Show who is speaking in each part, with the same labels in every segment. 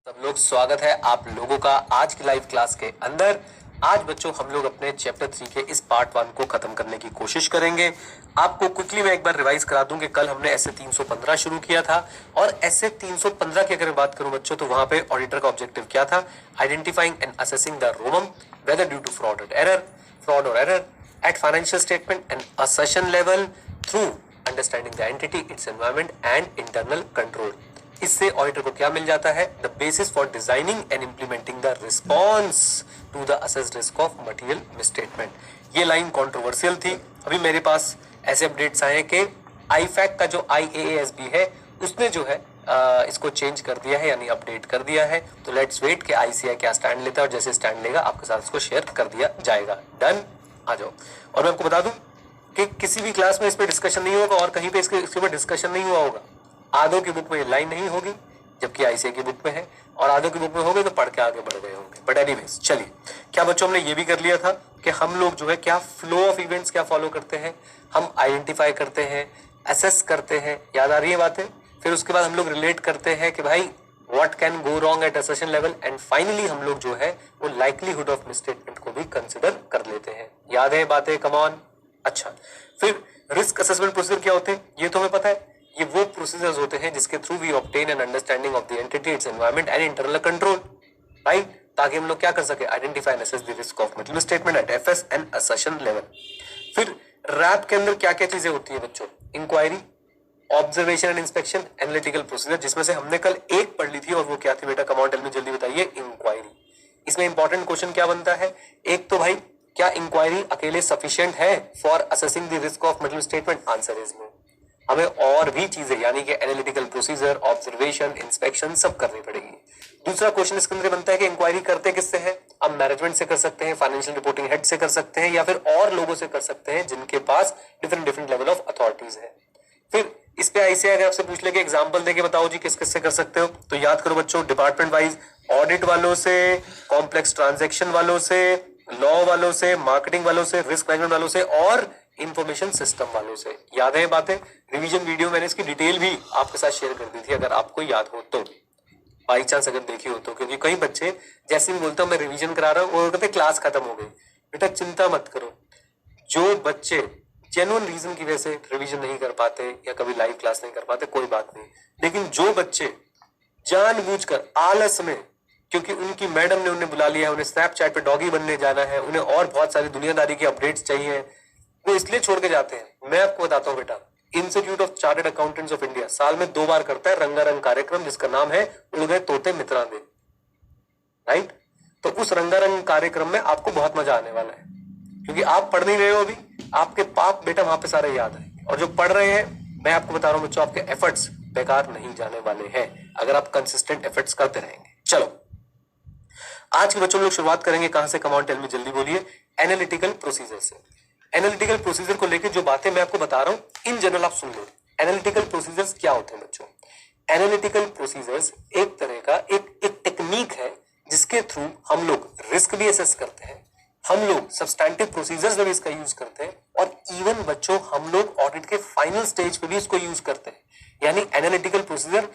Speaker 1: सब लोग स्वागत है आप लोगों का आज की लाइव क्लास के अंदर। आज बच्चों हम लोग अपने चैप्टर 3 के इस पार्ट 1 को खत्म करने की कोशिश करेंगे। आपको क्विकली मैं एक बार रिवाइज करा दूं कि कल हमने ऐसे 315 शुरू किया था और ऐसे 315 की अगर बात करूं बच्चों तो वहां पे ऑडिटर का ऑब्जेक्टिव क्या था? Identifying and assessing the ROMM whether due to fraud और error at financial statement and assertion level through understanding the entity, its environment and internal control. इससे ऑडिटर को क्या मिल जाता है? The basis for designing and implementing the response to the assessed risk of material misstatement. ये line controversial थी। अभी मेरे पास ऐसे अपडेट्स आए कि आईफैक का जो IAASB है उसने जो है इसको चेंज कर दिया है यानी अपडेट कर दिया है। तो लेट्स वेट कि ICAI क्या स्टैंड लेता है और जैसे स्टैंड लेगा आपके साथ इसको शेयर कर दिया जाएगा। डन, आ जाओ। और मैं आपको बता दूं कि किसी भी क्लास में इस पे डिस्कशन नहीं होगा और कहीं पे इसके ऊपर डिस्कशन नहीं हुआ होगा। आधों की बुक में ये लाइन नहीं होगी जबकि ICAI की बुक में है और आधों की बुक में होंगे तो पढ़ के आगे बढ़ गए होंगे। बट एनीवेज चलिए, क्या बच्चों हमने ये भी कर लिया था कि हम लोग जो है क्या फ्लो ऑफ इवेंट्स क्या फॉलो करते हैं? हम आइडेंटिफाई करते हैं, असेस करते हैं, याद आ रही है बातें? फिर उसके बाद हम लोग रिलेट करते हैं कि भाई what can go wrong at assertion level and finally हम लोग जो है वो लाइकलीहुड ऑफ मिसस्टेटमेंट को भी कंसिडर कर लेते हैं। याद है बातें? Come on. अच्छा, फिर रिस्क असेसमेंट प्रोसीजर क्या होते हैं ये तो हमें पता है। ये वो प्रोसीजर्स होते हैं जिसके through we obtain an understanding of the entity, its environment and internal control, right? ताकि हम लोग क्या कर सके? Identify and assess the risk of material statement at FS and assertion level. फिर रैप के अंदर क्या क्या चीजें होती है बच्चों? Inquiry, observation and inspection, analytical procedure, जिसमें से हमने कल एक पढ़ ली थी और वो क्या थी बेटा? कम ऑन टेल मी, जल्दी बताइए। इंक्वायरी। इसमें इंपॉर्टेंट क्वेश्चन क्या बनता है? एक तो भाई क्या इंक्वायरी अकेले सफिशिएंट है for assessing the risk of material statement? Answer is no. हमें और भी चीजें यानी कि एनालिटिकल प्रोसीजर, ऑब्जर्वेशन, इंस्पेक्शन सब करनी पड़ेगी। दूसरा क्वेश्चन इसके अंदर बनता है कि इंक्वायरी करते किससे है? हम मैनेजमेंट से कर सकते हैं, फाइनेंशियल रिपोर्टिंग हेड से कर सकते हैं या फिर और लोगों से कर सकते हैं जिनके पास डिफरेंट लेवल ऑफ अथॉरिटीज है। फिर इस पे ICAI अगर आपसे पूछ ले कि एग्जांपल देके बताओ जी किस किस से कर सकते हो, तो याद करो बच्चों, डिपार्टमेंट वाइज ऑडिट वालों से, कॉम्प्लेक्स ट्रांजैक्शन वालों से, लॉ वालों से, मार्केटिंग वालों से, रिस्क मैनेजमेंट वालों से और इंफॉर्मेशन सिस्टम वालों से। याद है बातें? रिवीजन वीडियो मैंने इसकी डिटेल भी आपके साथ शेयर कर दी थी अगर आपको याद हो तो, बाई चांस अगर देखी हो तो। क्योंकि कई बच्चे जैसे ही बोलता हूँ मैं रिवीजन करा रहा हूँ वो कहते क्लास खत्म हो गई। बेटा चिंता मत करो, जो बच्चे जेन्युइन रीजन की वजह से रिवीजन नहीं कर पाते या कभी लाइव क्लास नहीं कर पाते कोई बात नहीं, लेकिन जो बच्चे जानबूझकर आलस में, क्योंकि उनकी मैडम ने उन्हें बुला लिया है, उन्हें स्नैपचैट पे डॉगी बनने जाना है, उन्हें और बहुत सारी दुनियादारी की अपडेट्स चाहिए, वो इसलिए छोड़ के जाते हैं। मैं आपको बताता हूँ बेटा, institute of chartered accountants of India साल में 2 बार करता है रंगारंग कार्यक्रम जिसका नाम है उड़ गए तोते मित्रांगे, राइट? तो उस रंगारंग कार्यक्रम में आपको बहुत मजा आने वाला है क्योंकि आप पढ़ नहीं रहे हो अभी, आपके पाप बेटा वहां पे सारे याद है। और जो पढ़ रहे हैं मैं आपको बता रहा हूं बच्चों, आपके एफर्ट्स बेकार नहीं जाने वाले हैं अगर आप कंसिस्टेंट एफर्ट्स करते रहेंगे। चलो आज के बच्चों लोग शुरुआत करेंगे कहां से? कम ऑन टेल मी, जल्दी बोलिए। एनालिटिकल प्रोसीजर से। एनालिटिकल प्रोसीजर को लेकर जो बातें मैं आपको बता रहा हूं इन जनरल आप सुन लो। एनालिटिकल प्रोसीजर्स क्या होते हैं बच्चों? एनालिटिकल प्रोसीजर्स एक तरह का एक टेक्निक है जिसके थ्रू हम लोग रिस्क भी असेस करते हैं, हम लोग सब्सटैंटिव प्रोसीजर्स में भी इसका यूज करते हैं और इवन बच्चों हम लोग ऑडिट के फाइनल स्टेज पे भी इसको यूज करते हैं। यानी एनालिटिकल प्रोसीजर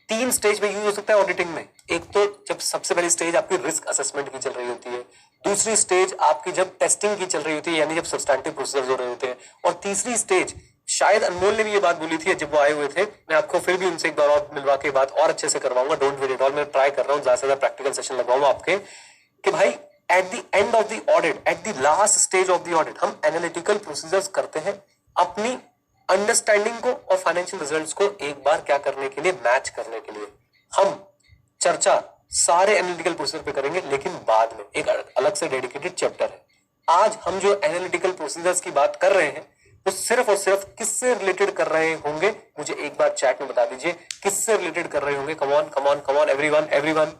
Speaker 1: 3 स्टेज में यूज हो सकता है ऑडिटिंग में। एक तो जब सबसे पहली स्टेज आपकी रिस्क असेसमेंट की चल रही होती है, दूसरी स्टेज आपकी जब टेस्टिंग की चल रही होती है यानी जब सब्सटैंटिव प्रोसीजर्स हो रहे होते हैं, और तीसरी स्टेज शायद अनमोल ने भी ये बात बोली थी जब वो आए हुए थे, मैं आपको फिर भी उनसे एक बार और मिलवा के बात और अच्छे से करवाऊंगा, डोंट वरी एट ऑल। मैं ट्राई कर रहा हूँ ज्यादा से ज्यादा प्रैक्टिकल सेशन लगवाऊंगा आपके कि भाई at the end of the audit, at the last stage of the audit हम एनालिटिकल प्रोसीजर्स करते हैं अपनी अंडरस्टैंडिंग को और फाइनेंशियल रिजल्ट्स को एक बार क्या करने के लिए? मैच करने के लिए। हम चर्चा सारे एनालिटिकल प्रोसीजर पे करेंगे लेकिन बाद में एक अलग से डेडिकेटेड चैप्टर है। आज हम जो एनालिटिकल प्रोसीजर्स की बात कर रहे हैं वो सिर्फ और सिर्फ किससे रिलेटेड कर रहे होंगे? मुझे एक बार चैट में बता दीजिए किससे रिलेटेड कर रहे होंगे। Come on come on come on everyone,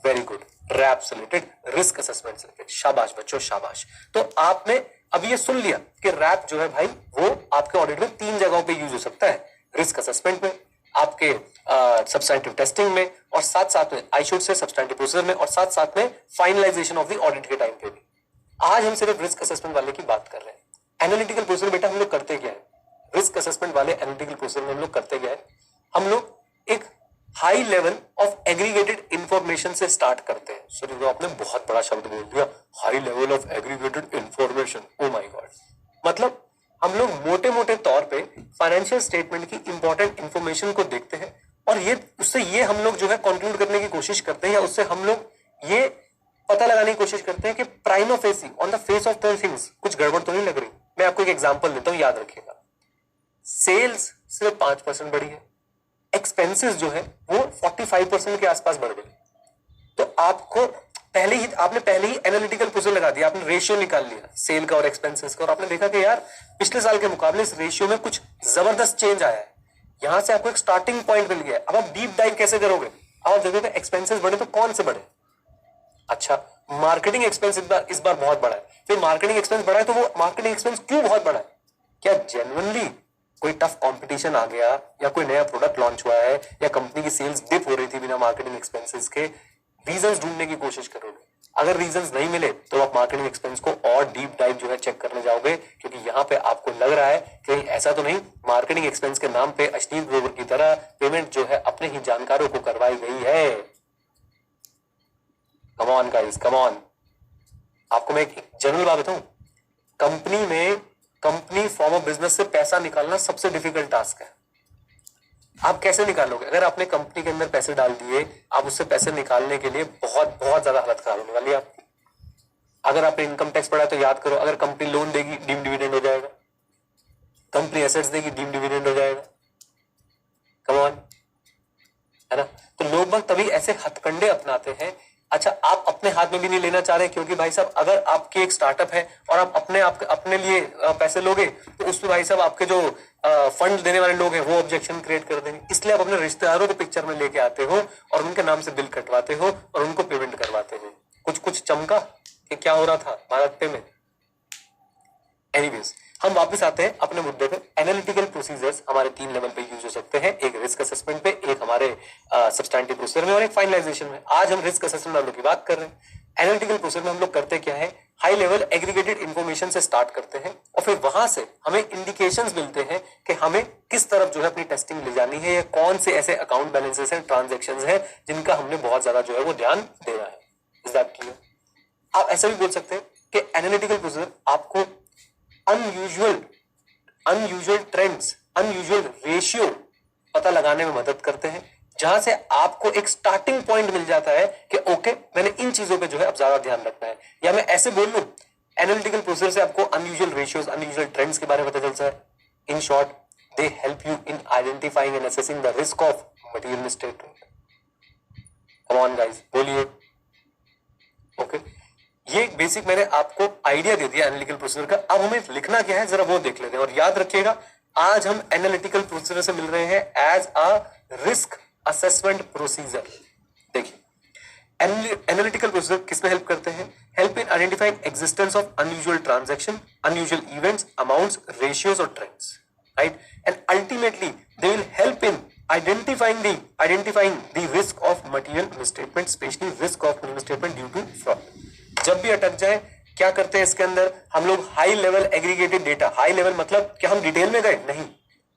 Speaker 1: very good. RAP से रिलेटेड, रिस्क असेसमेंट से रिलेटेड। शाबाश बच्चों शाबाश। तो आपने अब ये सुन लिया कि रैप जो है भाई वो आपके ऑडिट में 3 जगहों पे यूज हो सकता है, रिस्क असेसमेंट में, आपके सब्सटैंटिव टेस्टिंग में और साथ साथ में I should say substantive procedure में और साथ साथ में फाइनलाइजेशन ऑफ द ऑडिट के टाइम पे भी। आज हम सिर्फ रिस्क असेसमेंट वाले की बात कर रहे हैं। एनालिटिकल प्रोसीजर बेटा हम लोग करते क्या है? रिस्क असेसमेंट वाले एनालिटिकल प्रोसीजर में हम लोग करते क्या है? हम लोग एक high level of aggregated information से स्टार्ट करते हैं। सर तो आपने बहुत बड़ा शब्द बोल दिया, high level of aggregated information, oh my God. मतलब हम लोग मोटे मोटे तौर पे फाइनेंशियल स्टेटमेंट की इंपॉर्टेंट इंफॉर्मेशन को देखते हैं और ये उससे ये हम लोग जो है कंक्लूड करने की कोशिश करते हैं, या उससे हम लोग ये पता लगाने की कोशिश करते हैं कि prima facie on the face of the things कुछ गड़बड़ तो नहीं लग रही। मैं आपको एक एग्जांपल देता हूं, याद रखिएगा। सेल्स सिर्फ 5% बढ़ी है, एक्सपेंसेस जो है वो 45% के आसपास बढ़ गए। तो आपको आपने पहले ही एनालिटिकल प्रोसीजर लगा दिया, आपने रेशियो निकाल लिया सेल का और एक्सपेंसेस का, और आपने देखा कि यार पिछले साल के मुकाबले इस रेशियो में कुछ जबरदस्त चेंज आया है। यहां से आपको एक स्टार्टिंग पॉइंट मिल गया। अब आप डीप डाइव कैसे करोगे? अब आप देखोगे एक्सपेंसेस बढ़े तो कौन से बढ़े? अच्छा, मार्केटिंग एक्सपेंस इस बार बहुत बड़ा है। फिर मार्केटिंग एक्सपेंस बढ़ा है तो वो मार्केटिंग एक्सपेंस क्यों बहुत बड़ा है? क्या जेन्युइनली कोई टफ कंपटीशन आ गया, या कोई नया प्रोडक्ट लॉन्च हुआ है, या कंपनी की सेल्स डिप हो रही थी बिना मार्केटिंग एक्सपेंसेस के? रीजंस ढूंढने की कोशिश करोगे। अगर रीजंस नहीं मिले तो आप मार्केटिंग एक्सपेंस को और डीप डाइव जो है चेक करने जाओगे, क्योंकि यहाँ पे आपको लग रहा है कि ऐसा तो नहीं मार्केटिंग एक्सपेंस के नाम पे अश्लील ब्रोकर की तरह पेमेंट जो है अपने ही जानकारों को करवाई गई है। Come on guys, come on. आपको मैं एक जनरल बात बताऊं, कंपनी फॉर्म ऑफ बिजनेस से पैसा निकालना सबसे डिफिकल्ट टास्क है। आप कैसे निकालोगे? अगर आपने कंपनी के अंदर पैसे डाल दिए, आप उससे पैसे निकालने के लिए बहुत बहुत ज्यादा हालत खराब होने वाली है आपकी। अगर आपने इनकम टैक्स पढ़ा तो याद करो, अगर कंपनी लोन देगी डीम डिविडेंड हो जाएगा, कंपनी एसेट्स देगी डीम डिविडेंड हो जाएगा। कम ऑन, है ना? तो लोग बाग तभी ऐसे हथकंडे अपनाते हैं। अच्छा, आप अपने हाथ में भी नहीं लेना चाह रहे, क्योंकि भाई साहब अगर आपकी एक स्टार्टअप है और आप अपने लिए पैसे लोगे तो उसमें भाई साहब आपके जो फंड देने वाले लोग हैं वो ऑब्जेक्शन क्रिएट कर देंगे। इसलिए आप अपने रिश्तेदारों को पिक्चर में लेके आते हो और उनके नाम से बिल कटवाते हो और उनको पेमेंट करवाते हो। कुछ कुछ चमका कि क्या हो रहा था भारत पे में। एनीवेज, हम वापस आते हैं अपने मुद्दे पे। एनालिटिकल प्रोसीजर्स हमारे 3 लेवल पे यूज हो सकते हैं, एक रिस्क असेसमेंट पे, एक हमारे सब्सटैंटिव प्रोसीजर में और एक फाइनलाइजेशन में। आज हम रिस्क असेसमेंट वालों की बात कर रहे हैं। एनालिटिकल प्रोसीजर में हम लोग करते क्या है, हाई लेवल एग्रीगेटेड इंफॉर्मेशन से स्टार्ट करते हैं और फिर वहां से हमें इंडिकेशंस मिलते हैं कि हमें किस तरफ जो है अपनी टेस्टिंग ले जानी है, या कौन से ऐसे अकाउंट बैलेंसेस हैं, ट्रांजेक्शंस हैं जिनका हमने बहुत ज्यादा जो है वो ध्यान देना है। Is that clear? आप ऐसा भी बोल सकते हैं कि एनालिटिकल प्रोसीजर आपको अनयूजुअल ट्रेंड्स, अनयूजुअल रेशियो पता लगाने में मदद करते हैं, जहां से आपको एक स्टार्टिंग पॉइंट मिल जाता है कि ओके मैंने इन चीजों पे जो है अब ज्यादा ध्यान रखना है। या मैं ऐसे बोल लूं, एनालिटिकल प्रोसीजर से आपको अनयूजुअल रेशियोज, अनयूजुअल ट्रेंड्स के बारे में पता चलता है। In short, they help you in identifying and assessing the risk of material misstatement. Come on guys, बोलिए। ओके, ये बेसिक मैंने आपको आइडिया दे दिया एनालिटिकल प्रोसीजर का। अब हमें लिखना क्या है जरा वो देख लेते हैं। और याद रखिएगा, आज हम एनालिटिकल प्रोसीजर से मिल रहे हैं as a risk assessment procedure. देखिए, एनालिटिकल प्रोसीजर किसमें हेल्प करते हैं? Help in identifying existence of unusual transaction, unusual events, amounts, ratios और trends, right? And ultimately they will help in identifying the risk of material misstatement, especially risk of material misstatement due to fraud। जब भी अटक जाए, क्या करते हैं इसके अंदर हम लोग? High level aggregated data. High level मतलब क्या हम डिटेल में गए? नहीं,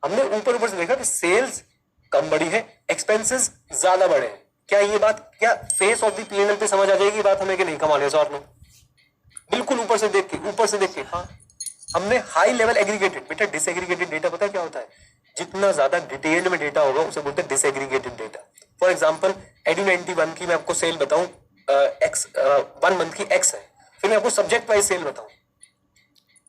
Speaker 1: हमने ऊपर ऊपर से देखा कि सेल्स कम बढ़ी है, एक्सपेंसेस ज्यादा बढ़े हैं। क्या ये बात क्या फेस ऑफ द P&L पे समझ आ जाएगी बात हमें कि नहीं? कमाल है सर, बिल्कुल ऊपर से देख के हाँ, हमने हाई लेवल एग्रीगेटेड। बेटा डिसएग्रीगेटेड डेटा पता है क्या होता है? जितना ज्यादा डिटेल में डेटा होगा उसे बोलते हैं disaggregated data. For example, Edu91 की मैं आपको सेल बताऊं, एक्स 1 मंथ की एक्स है, फिर मैं आपको सब्जेक्ट वाइज सेल बताऊं,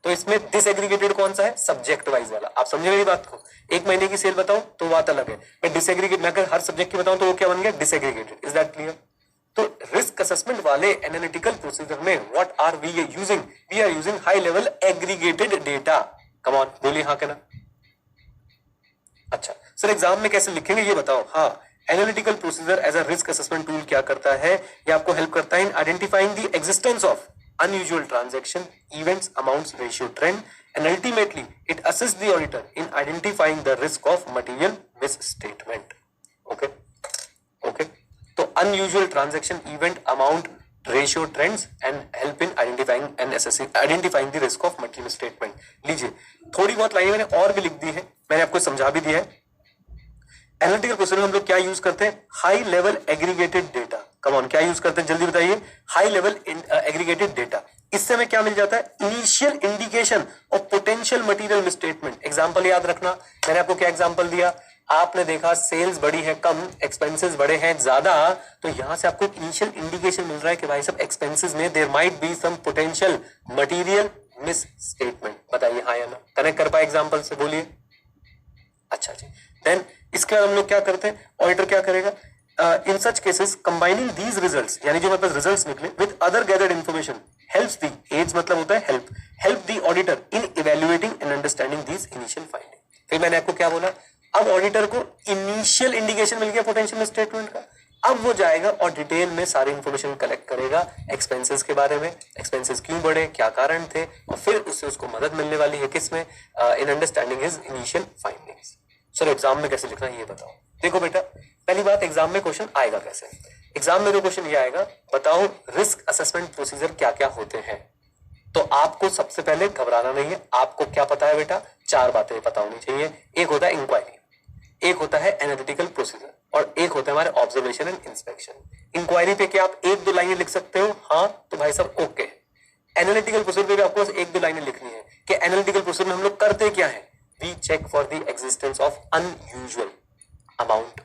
Speaker 1: तो इसमें डिसएग्रीगेटेड कौन सा है? सब्जेक्ट वाइज वाला। आप समझे मेरी बात को? 1 महीने की सेल बताऊं तो बात अलग है, मैं डिसएग्रीगेट मैं अगर हर सब्जेक्ट की बताऊं तो वो क्या बन गया? डिसएग्रीगेटेड। Is that clear? तो रिस्क असेसमेंट वाले एनालिटिकल प्रोसीजर में what are we using? We are using high level aggregated data. Come on, बोलिए हाँ के ना। अच्छा सर, एग्जाम में कैसे लिखेंगे ये बताओ। हाँ, analytical procedure as a risk assessment tool क्या करता है? ये आपको हेल्प करता है in identifying the existence of unusual transaction, events, amounts, ratio, trend, and ultimately it assists the auditor in identifying the risk of material misstatement. Okay, okay. तो unusual transaction, event, amount, ratio, trends and help in identifying the risk of material misstatement. लीजिए, थोड़ी बहुत लाइनें मैंने और भी लिख दी है, मैंने आपको समझा भी दिया है। एनालिटिकल प्रोसीजर में हम लोग क्या यूज करते हैं? High level aggregated data. Come on, क्या यूज करते हैं जल्दी बताइए? High level aggregated data. इससे हमें क्या मिल जाता है? Initial indication of potential material misstatement. Example याद रखना, मैंने आपको क्या एग्जांपल दिया? आपने देखा सेल्स बढ़ी है कम, एक्सपेंसेस बढ़े हैं ज्यादा, तो यहां से आपको एक इनिशियल इंडिकेशन मिल रहा है कि भाई सब एक्सपेंसेस में there might be some potential material misstatement. बताइए हाँ या ना? कनेक्ट कर पाए एग्जांपल से? बोलिए। अच्छा जी। देन इसके बाद हम लोग क्या करते हैं? ऑडिटर क्या करेगा? In such cases combining these results, यानी जो हमारे पास रिजल्ट्स निकले with other gathered information helps the aids, मतलब होता है help the auditor in evaluating and understanding these initial finding. फिर मैंने आपको क्या बोला? अब ऑडिटर को इनिशियल इंडिकेशन मिल गया पोटेंशियल स्टेटमेंट का, अब वो जाएगा और डिटेल में सारी इंफॉर्मेशन कलेक्ट करेगा एक्सपेंसेस के बारे में, एक्सपेंसेस क्यों बढ़े, क्या कारण थे, और फिर उससे उसको मदद मिलने वाली है किसमें? In understanding his initial findings. Sir exam में कैसे लिखना है ये बताओ। देखो बेटा, पहली बात, एग्जाम में क्वेश्चन आएगा कैसे? एग्जाम में जो क्वेश्चन ये आएगा, बताओ रिस्क असेसमेंट प्रोसीजर क्या क्या होते हैं। तो आपको सबसे पहले घबराना नहीं है। आपको क्या पता है बेटा? 4 बातें पता होनी चाहिए। एक होता है इंक्वायरी, एक होता है एनालिटिकल प्रोसीजर, और एक होता है हमारे ऑब्जर्वेशन एंड इंस्पेक्शन। इंक्वायरी पे क्या आप 1-2 लाइनें लिख सकते हो? हाँ, तो भाई साहब ओके। एनालिटिकल प्रोसीजर पे भी आपको 1-2 लाइनें लिखनी है कि एनालिटिकल प्रोसीजर में हम लोग करते क्या है। We check for the existence of unusual amount,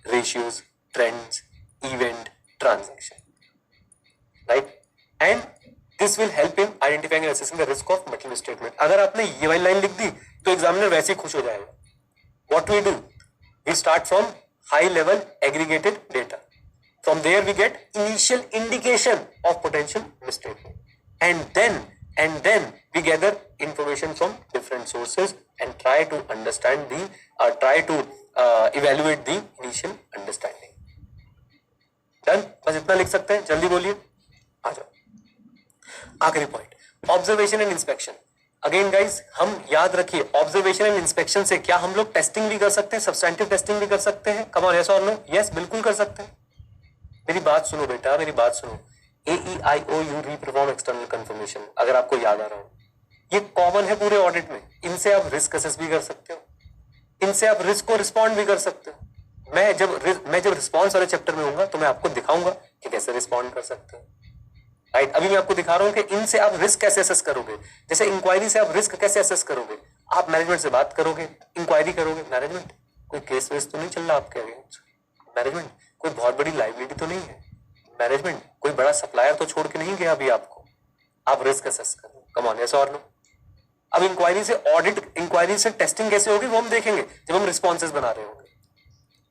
Speaker 1: ratios, trends, event, transaction, right? And this will help in identifying and assessing the risk of material statement. अगर आपने ये वाली लाइन लिख दी तो एग्जामिनर वैसे ही खुश हो जाएगा। What we do? We start from high level aggregated data, from there we get initial indication of potential misstatement, and then we gather information from different sources and try to understand the evaluate the initial understanding. Done? बस इतना लिख सकते हैं, जल्दी बोलिए, आ जाओ। आखिरी point, observation and inspection. Again guys, हम याद रखिए, ऑब्जर्वेशन एंड इंस्पेक्शन से क्या हम लोग टेस्टिंग भी कर सकते हैं, सब्सटैंटिव टेस्टिंग भी कर सकते हैं। कम ऑन, यस और नो? यस, बिल्कुल कर सकते हैं। मेरी बात सुनो बेटा, मेरी बात सुनो। AEIOU रीपरफॉर्म एक्सटर्नल कंफर्मेशन, अगर आपको याद आ रहा हो, ये कॉमन है पूरे ऑडिट में। इनसे आप रिस्क असेस भी कर सकते हो, इनसे आप रिस्क को रिस्पॉन्ड भी कर सकते हो। मैं जब रिस्पॉन्स वाले चैप्टर में होऊंगा तो मैं आपको दिखाऊंगा कि कैसे रिस्पॉन्ड कर सकते हो, राइट? अभी मैं आपको दिखा रहा हूं कि इनसे आप रिस्क कैसे असेस करोगे। जैसे इंक्वायरी से आप रिस्क कैसे असेस करोगे? आप मैनेजमेंट से बात करोगे, इंक्वायरी करोगे। मैनेजमेंट, कोई केस वेस तो नहीं चल रहा आपके अगेंस्ट? मैनेजमेंट, कोई बहुत बड़ी लाइबिलिटी तो नहीं है? मैनेजमेंट, कोई बड़ा सप्लायर तो छोड़ के नहीं गया अभी आपको? आप रिस्क असेस करो। कम ऑन, यस और नो? अब इंक्वायरी से ऑडिट, इंक्वायरी से टेस्टिंग कैसे होगी वो हम देखेंगे जब हम रिस्पॉन्सेज बना रहे होंगे।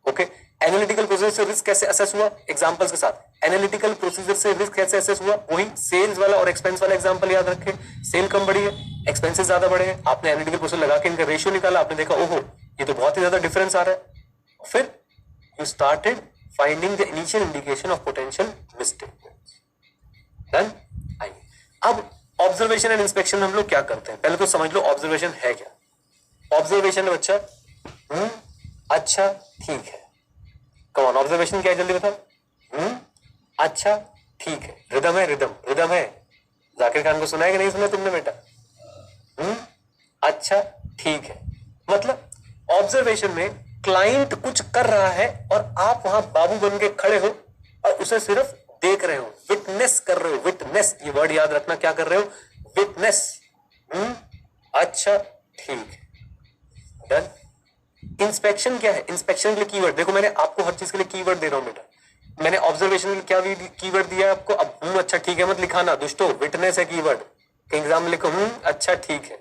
Speaker 1: ओके, एनालिटिकल प्रोसीजर से रिस्क कैसे असेस हुआ, एग्जांपल्स के साथ। एनालिटिकल प्रोसीजर से रिस्क कैसे असेस हुआ, वही सेल्स वाला और एक्सपेंस वाला एग्जांपल याद रखें। सेल कम बढ़ी है, एक्सपेंसेस ज्यादा बढ़े हैं, आपने एनालिटिकल प्रोसीजर लगा के इनका रेशियो निकाला, आपने देखा ओहो ये तो बहुत ही ज्यादा डिफरेंस आ रहा है। फिर you started finding the initial indication of potential misstatements. Done? आइए, अब ऑब्जर्वेशन एंड इंस्पेक्शन हम लोग क्या करते हैं, पहले तो समझ लो ऑब्जर्वेशन है क्या। ऑब्जर्वेशन है बच्चा, अच्छा ठीक है। कम ऑन, ऑब्जर्वेशन क्या है जल्दी बताओ। अच्छा ठीक है, रिदम है, रिदम है। जाकिर खान को सुना है कि नहीं सुना तुमने बेटा? अच्छा ठीक है, मतलब ऑब्जर्वेशन में क्लाइंट कुछ कर रहा है और आप वहां बाबू बन के खड़े हो और उसे सिर्फ देख रहे हो, विटनेस कर रहे हो। विटनेस, ये वर्ड याद रखना, क्या कर रहे हो? विटनेस। अच्छा ठीक है, डन। इंस्पेक्शन क्या है? इंस्पेक्शन के लिए कीवर्ड देखो, मैंने आपको हर चीज के लिए कीवर्ड दे रहा हूं बेटा। मैंने ऑब्जर्वेशन के लिए क्या कीवर्ड दिया है आपको? अब अच्छा ठीक है मत लिखाना दोस्तों, विटनेस है कीवर्ड। एग्जाम में लिखो अच्छा ठीक है।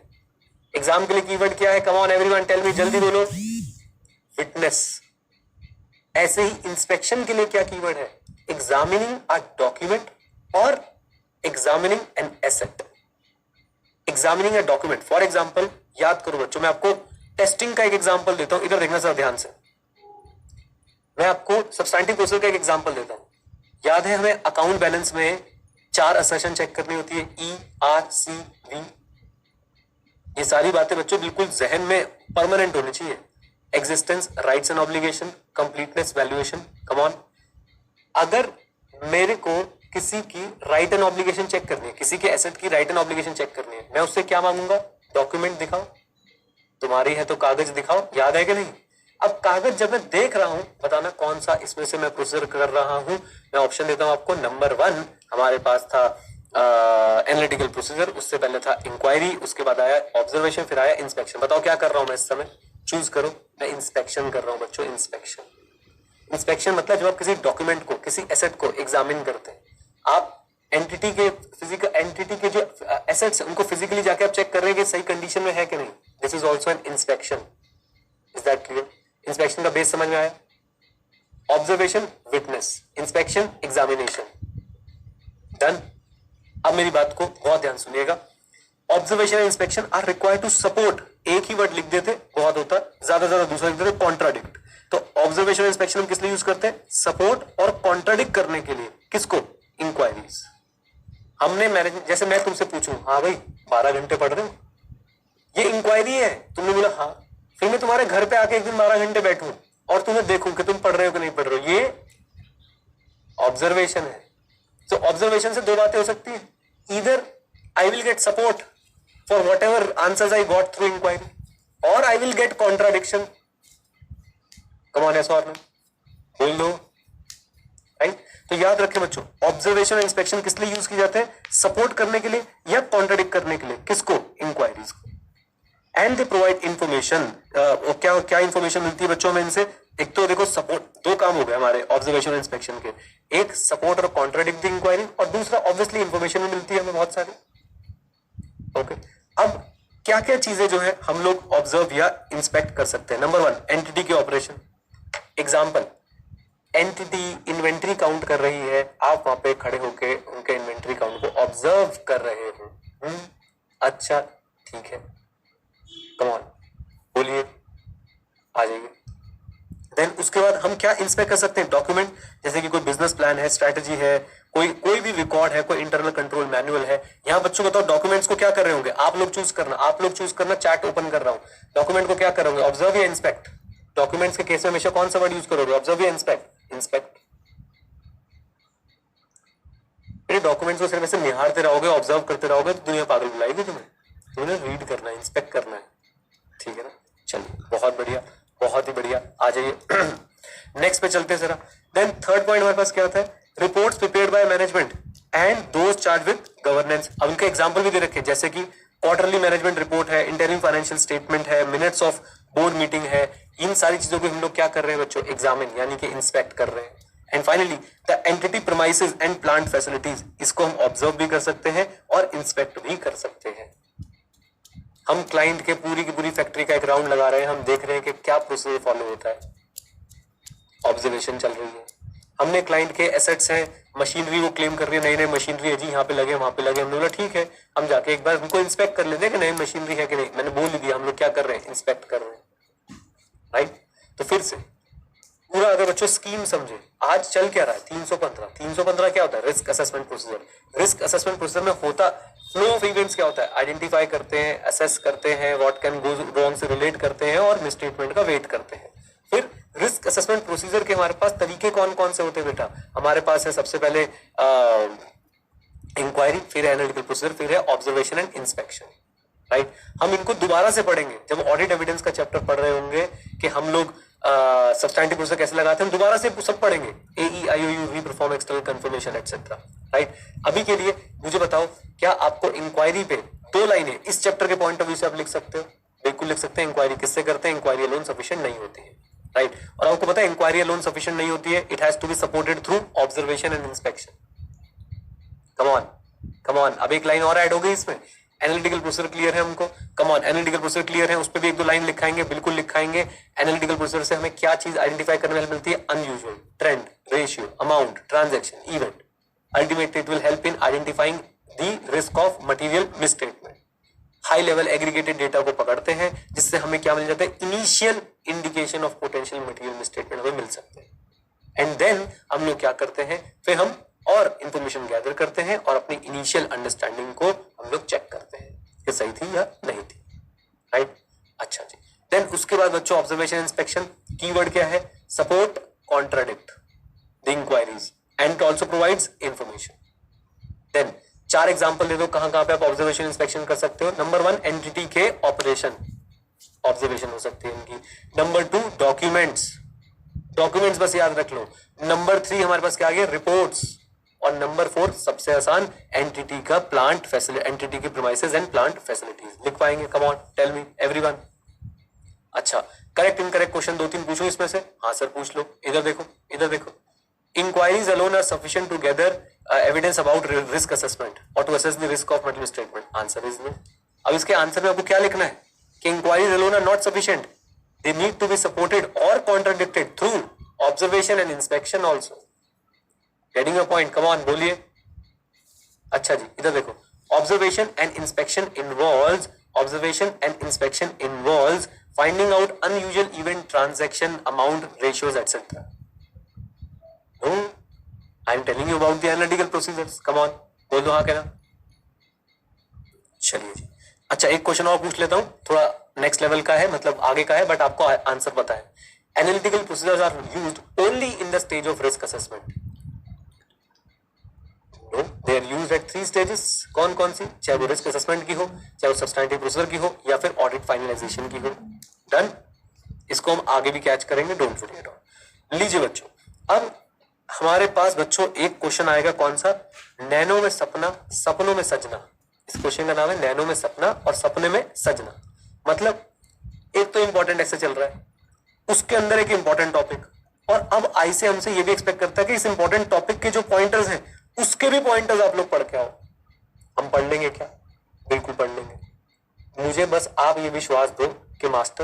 Speaker 1: एग्जाम के लिए कीवर्ड क्या है? Come on everyone, tell me, जल्दी बोलो। विटनेस। ऐसे ही इंस्पेक्शन के लिए क्या कीवर्ड है? एग्जामिनिंग अ डॉक्यूमेंट और examining an asset. Examining a document, for example, याद करो बच्चों, मैं आपको टेस्टिंग का एक एग्जांपल देता हूं, इधर देखना सर ध्यान से। मैं आपको सब्सटैंटिव प्रोसीजर का एक एग्जांपल देता हूं। याद है हमें अकाउंट बैलेंस में 4 असर्शन चेक करनी होती है, ERCV। ये सारी बातें बच्चों बिल्कुल जहन में परमानेंट होनी चाहिए। Existence, rights and obligation, completeness, valuation. Come on, अगर मेरे को किसी की राइट एंड ऑब्लिगेशन चेक करनी है, किसी के एसेट की राइट एंड ऑब्लिगेशन चेक करनी है, मैं उससे क्या मांगूंगा? डॉक्यूमेंट दिखाओ। तुम्हारी है तो कागज दिखाओ, याद है कि नहीं? अब कागज जब मैं देख रहा हूं, बताना कौन सा इसमें से मैं प्रोसीजर कर रहा हूं। मैं ऑप्शन देता हूं आपको। नंबर 1 हमारे पास था एनालिटिकल प्रोसीजर, उससे पहले था इंक्वायरी, उसके बाद आया ऑब्जर्वेशन, फिर आया इंस्पेक्शन। बताओ क्या कर रहा हूं मैं इस समय, चूज करो। मैं इंस्पेक्शन कर रहा हूं बच्चों, इंस्पेक्शन। इंस्पेक्शन मतलब जब आप किसी डॉक्यूमेंट को, किसी एसेट को एग्जामिन करते हैं, आप एंटिटी के फिजिकल एंटिटी के जो एसेट्स हैं उनको फिजिकली जाके आप चेक कर रहे हैं कि सही कंडीशन में है कि नहीं। This is also an inspection. Is that clear? Inspection का बेस समझ में आया? Observation witness, inspection examination. Done. अब मेरी बात को बहुत ध्यान सुनिएगा। Observation and inspection are required to support, एक ही वर्ड लिख देते बहुत होता, ज्यादा ज्यादा दूसरा लिख देते कॉन्ट्राडिक्ट। तो ऑब्जर्वेशन एंड इंस्पेक्शन हम किस लिए यूज करते हैं? सपोर्ट और कॉन्ट्राडिक्ट करने के लिए। किसको? इंक्वायरीज। हमने मैनेज, जैसे मैं तुमसे पूछूं, हाँ भाई 12 घंटे पढ़ रहे हो, ये इंक्वायरी है। तुमने बोला हाँ, फिर मैं तुम्हारे घर पे आके एक दिन 12 घंटे बैठूं और तुम्हें देखूं कि तुम पढ़ रहे हो कि नहीं पढ़ रहे हो, ये ऑब्जर्वेशन है। तो ऑब्जर्वेशन से दो बातें हो सकती है, either I will get support for whatever answers I got through inquiry, और I will get contradiction. Come on, yes और नो, बोल दो। राइट? तो याद रखें बच्चों, ऑब्जर्वेशन और इंस्पेक्शन किस लिए यूज किए जाते हैं? सपोर्ट करने के लिए या कॉन्ट्राडिक्ट करने के लिए। किसको? इंक्वायरीज को। And they provide information. क्या क्या इंफॉर्मेशन मिलती है बच्चों में इनसे? एक तो देखो सपोर्ट, दो काम हो गए हमारे ऑब्जर्वेशन और इंस्पेक्शन के, एक सपोर्ट और कॉन्ट्राडिक्ट द इंक्वायरी, और दूसरा ऑब्वियसली इंफॉर्मेशन भी मिलती है हमें बहुत सारी। ओके, अब क्या क्या चीजें जो है हम लोग ऑब्जर्व या इंस्पेक्ट कर सकते हैं? नंबर 1, एंटिटी के operation. Example, entity inventory count कर रही है, आप वहां पे खड़े होके उनके इन्वेंट्री काउंट को ऑब्जर्व कर रहे हो। अच्छा ठीक है, कम ऑन बोलिए, आ जाइए। देन उसके बाद हम क्या इंस्पेक्ट कर सकते हैं? डॉक्यूमेंट, जैसे कि कोई बिजनेस प्लान है, स्ट्रैटेजी है, कोई भी रिकॉर्ड है, कोई इंटरनल कंट्रोल मैनुअल है। यहाँ बच्चों बताओ डॉक्यूमेंट्स को क्या कर रहे होंगे? आप लोग चूज करना, आप लोग चूज करना। चैट ओपन कर रहा हूं, डॉक्यूमेंट को क्या करोगे? ऑब्जर्व या इंस्पेक्ट? डॉक्यूमेंट्स के केस में हमेशा कौन सा वर्ड यूज करोगे? ऑब्जर्व या इंस्पेक्ट? इंस्पेक्ट। डॉक्यूमेंट्स को सिर्फ ऐसे निहारते रहोगे, ऑब्जर्व करते रहोगे तो दुनिया पागल बुलाएगी तुम्हें। तुम्हें रीड करना है, इंस्पेक्ट करना है, ठीक है ना? चलिए, बहुत बढ़िया, बहुत ही बढ़िया, आ जाइए। नेक्स्ट पे चलते हैं जरा। देन थर्ड पॉइंट हमारे पास क्या होता है? Reports prepared by management and those charge with governance. अब उनके एग्जांपल भी दे रखे, जैसे कि क्वार्टरली मैनेजमेंट रिपोर्ट है, इंटरिम फाइनेंशियल स्टेटमेंट है, मिनट्स ऑफ बोर्ड मीटिंग है। इन सारी चीजों को हम लोग क्या कर रहे हैं बच्चों? एग्जामिन, यानी कि इंस्पेक्ट कर रहे हैं। And finally the entity premises and plant facilities, इसको हम ऑब्जर्व भी कर सकते हैं और इंस्पेक्ट भी कर सकते हैं। हम क्लाइंट के पूरी की पूरी फैक्ट्री का एक राउंड लगा रहे हैं, हम देख रहे हैं कि क्या प्रोसीजर फॉलो होता है, ऑब्जर्वेशन चल रही है। हमने क्लाइंट के एसेट्स हैं, मशीनरी वो क्लेम कर रही है, नई नई मशीनरी है जी, यहाँ पे लगे वहां पे लगे। हमने बोला ठीक है, हम जाके एक बार उनको इंस्पेक्ट कर लेते हैं कि नई मशीनरी है कि नहीं। मैंने बोल ही दिया, हम लोग क्या कर रहे हैं? इंस्पेक्ट कर रहे हैं। राइट? तो फिर से पूरा अगर बच्चों स्कीम समझे, आज चल क्या रहा है? 315 क्या होता है? Risk assessment procedure. Risk assessment procedure में होता फ्लो ऑफ इवेंट्स क्या होता है? आइडेंटिफाई करते हैं, असेस करते हैं, व्हाट कैन गो रॉन्ग से रिलेट करते हैं और मिसस्टेटमेंट का वेट करते हैं। फिर रिस्क असेसमेंट प्रोसीजर के हमारे पास तरीके कौन कौन से होते हैं बेटा? हमारे पास है सबसे पहले इंक्वायरी, फिर एनालिटिकल प्रोसीजर, फिर है ऑब्जर्वेशन एंड इंस्पेक्शन। राइट? हम इनको दोबारा से पढ़ेंगे जब ऑडिट एविडेंस का चैप्टर पढ़ रहे होंगे कि हम लोग सब्सटैंटिव प्रोसीजर कैसे लगाते हैं, हम दोबारा से सब पढ़ेंगे। AE, IOU, we perform external confirmation etcetera. Right? अभी के लिए मुझे बताओ, क्या आपको इंक्वायरी पे 2 लाइनें इस चैप्टर के पॉइंट ऑफ व्यू से आप लिख सकते हो? बिल्कुल लिख सकते हैं। इंक्वायरी किससे करते हैं? इंक्वायरी अलोन सफिशिएंट नहीं होती है। राइट? और आपको पता है इंक्वायरी अलोन सफिशिएंट नहीं होती है, it has to be supported through observation and inspection. Come on, come on, अब एक लाइन और ऐड हो गई इसमें। एनालिटिकल प्रोसीजर क्लियर है हमको? Come on, analytical procedure clear है, उस पर भी 1-2 लाइन लिखाएंगे, बिल्कुल लिखाएंगे। एनालिटिकल प्रोसीजर से हमें क्या चीज आइडेंटिफाई करने में मिलती है? Unusual, trend, ratio, amount, transaction, event. Ultimately it will help in identifying the risk of material misstatement. High level aggregated data को पकड़ते हैं, जिससे हमें क्या मिल जाता है? Initial indication of potential material misstatement हमें मिल सकते हैं। एंड देन हम लोग क्या करते हैं? फिर हम और इंफॉर्मेशन गैदर करते हैं और अपनी इनिशियल अंडरस्टैंडिंग को हम लोग चेक करते हैं कि सही थी या नहीं थी। राइट? अच्छा जी। देन उसके बाद बच्चों ऑब्जर्वेशन इंस्पेक्शन, कीवर्ड क्या है? Support, contradict the inquiries and also provides information. Then 4 example दे दो कहां कहां पे आप ऑब्जर्वेशन इंस्पेक्शन कर सकते हो। नंबर 1, एंटिटी के ऑपरेशन। ऑब्जर्वेशन हो सकती है इनकी। नंबर 2 डॉक्यूमेंट्स, डॉक्यूमेंट्स बस याद रख लो। नंबर 3 हमारे पास क्या आ गया, रिपोर्ट्स। और नंबर 4 सबसे आसान, एंटिटी का प्लांट फैसिलिटी, एंटिटी की प्रीमाइसेस एंड प्लांट फैसिलिटीज लिख पाएंगे। Come on tell me everyone. अच्छा, करेक्ट इनकरेक्ट क्वेश्चन 2-3 पूछो इसमें से। हाँ सर पूछ लो। इधर देखो, इधर देखो। Inquiries alone are sufficient to gather evidence about risk assessment और to assess the risk of material statement. Answer is no. अब इसके आंसर में आपको क्या लिखना है कि inquiries alone are not sufficient, they need to be supported और contradicted through observation and inspection also. Getting a point? Come on बोलिए। अच्छा जी, इधर देखो। Observation and inspection involves, observation and inspection involves finding out unusual event, transaction, amount, ratios, etc. No, I am telling you about the analytical procedures. Come on, बोल दो हाँ कहना। चलिए जी। अच्छा, एक क्वेश्चन और पूछ लेता हूँ, थोड़ा नेक्स्ट लेवल का है, मतलब आगे का है, बट आपको आंसर पता है। Analytical procedures are used only in the stage of risk assessment. No, they are used at 3 stages. कौन कौन सी? चाहे वो रिस्क असेसमेंट की हो, चाहे वो सब्सटैंटिव प्रोसीजर की हो, या फिर ऑडिट फाइनलाइजेशन की हो। डन। इसको हम आगे भी कैच करेंगे, डोंट वरी एट ऑल। लीजिए बच्चों, अब हमारे पास बच्चों एक क्वेश्चन आएगा, कौन सा? नैनो में सपना, सपनों में सजना। इस क्वेश्चन का नाम है नैनो में सपना और सपने में सजना। मतलब एक तो इंपॉर्टेंट ऐसे चल रहा है, उसके अंदर एक इंपॉर्टेंट टॉपिक, और अब आई से हमसे ये भी एक्सपेक्ट करता है कि इस इंपॉर्टेंट टॉपिक के जो पॉइंटर्स हैं उसके भी पॉइंटर्स आप लोग पढ़ के आओ। हम पढ़ लेंगे क्या? बिल्कुल पढ़ लेंगे। मुझे बस आप ये विश्वास दो कि मास्टर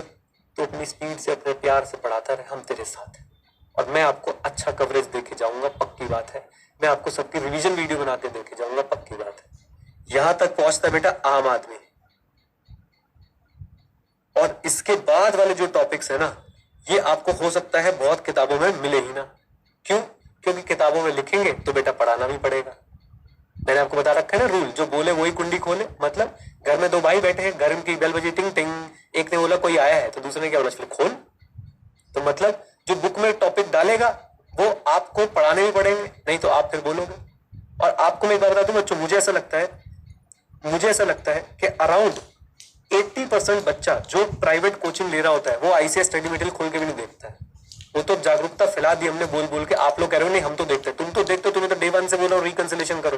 Speaker 1: तो अपनी स्पीड से, अपने प्यार से पढ़ाता रहे, हम तेरे साथ हैं, और मैं आपको अच्छा कवरेज देके जाऊंगा, पक्की बात है। मैं आपको सबकी रिवीजन वीडियो बना के देके जाऊंगा, पक्की बात है। यहां तक पहुंचता बेटा आम आदमी, और इसके बाद वाले जो टॉपिक्स है ना, ये आपको हो सकता है बहुत किताबों में मिले ही ना। क्यों? क्योंकि किताबों में लिखेंगे तो बेटा पढ़ाना भी पड़ेगा। मैंने आपको बता रखा है ना रूल, जो बोले वही कुंडी खोले। मतलब घर में 2 भाई बैठे हैं, घर की बेल बजी टिंग टिंग, एक ने बोला कोई आया है, तो दूसरे ने क्या बोला, चलो खोल। तो मतलब जो बुक में टॉपिक डालेगा वो आपको पढ़ाने भी पड़ेंगे, नहीं तो आप फिर बोलोगे। और आपको मैं एक बात बता दूं बच्चों, मुझे ऐसा लगता है कि अराउंड 80% बच्चा जो प्राइवेट कोचिंग ले रहा होता है वो आईसीएस स्टडी मटेरियल खोल के भी नहीं देखता है। वो तो जागरूकता फैला दी हमने बोल बोल के। आप लोग कह रहे हो नहीं हम तो देखते हैं, तुम तो देखते हो, तुम्हें तो डे 1 से बोल रहा हूं रिकंसिलेशन करो,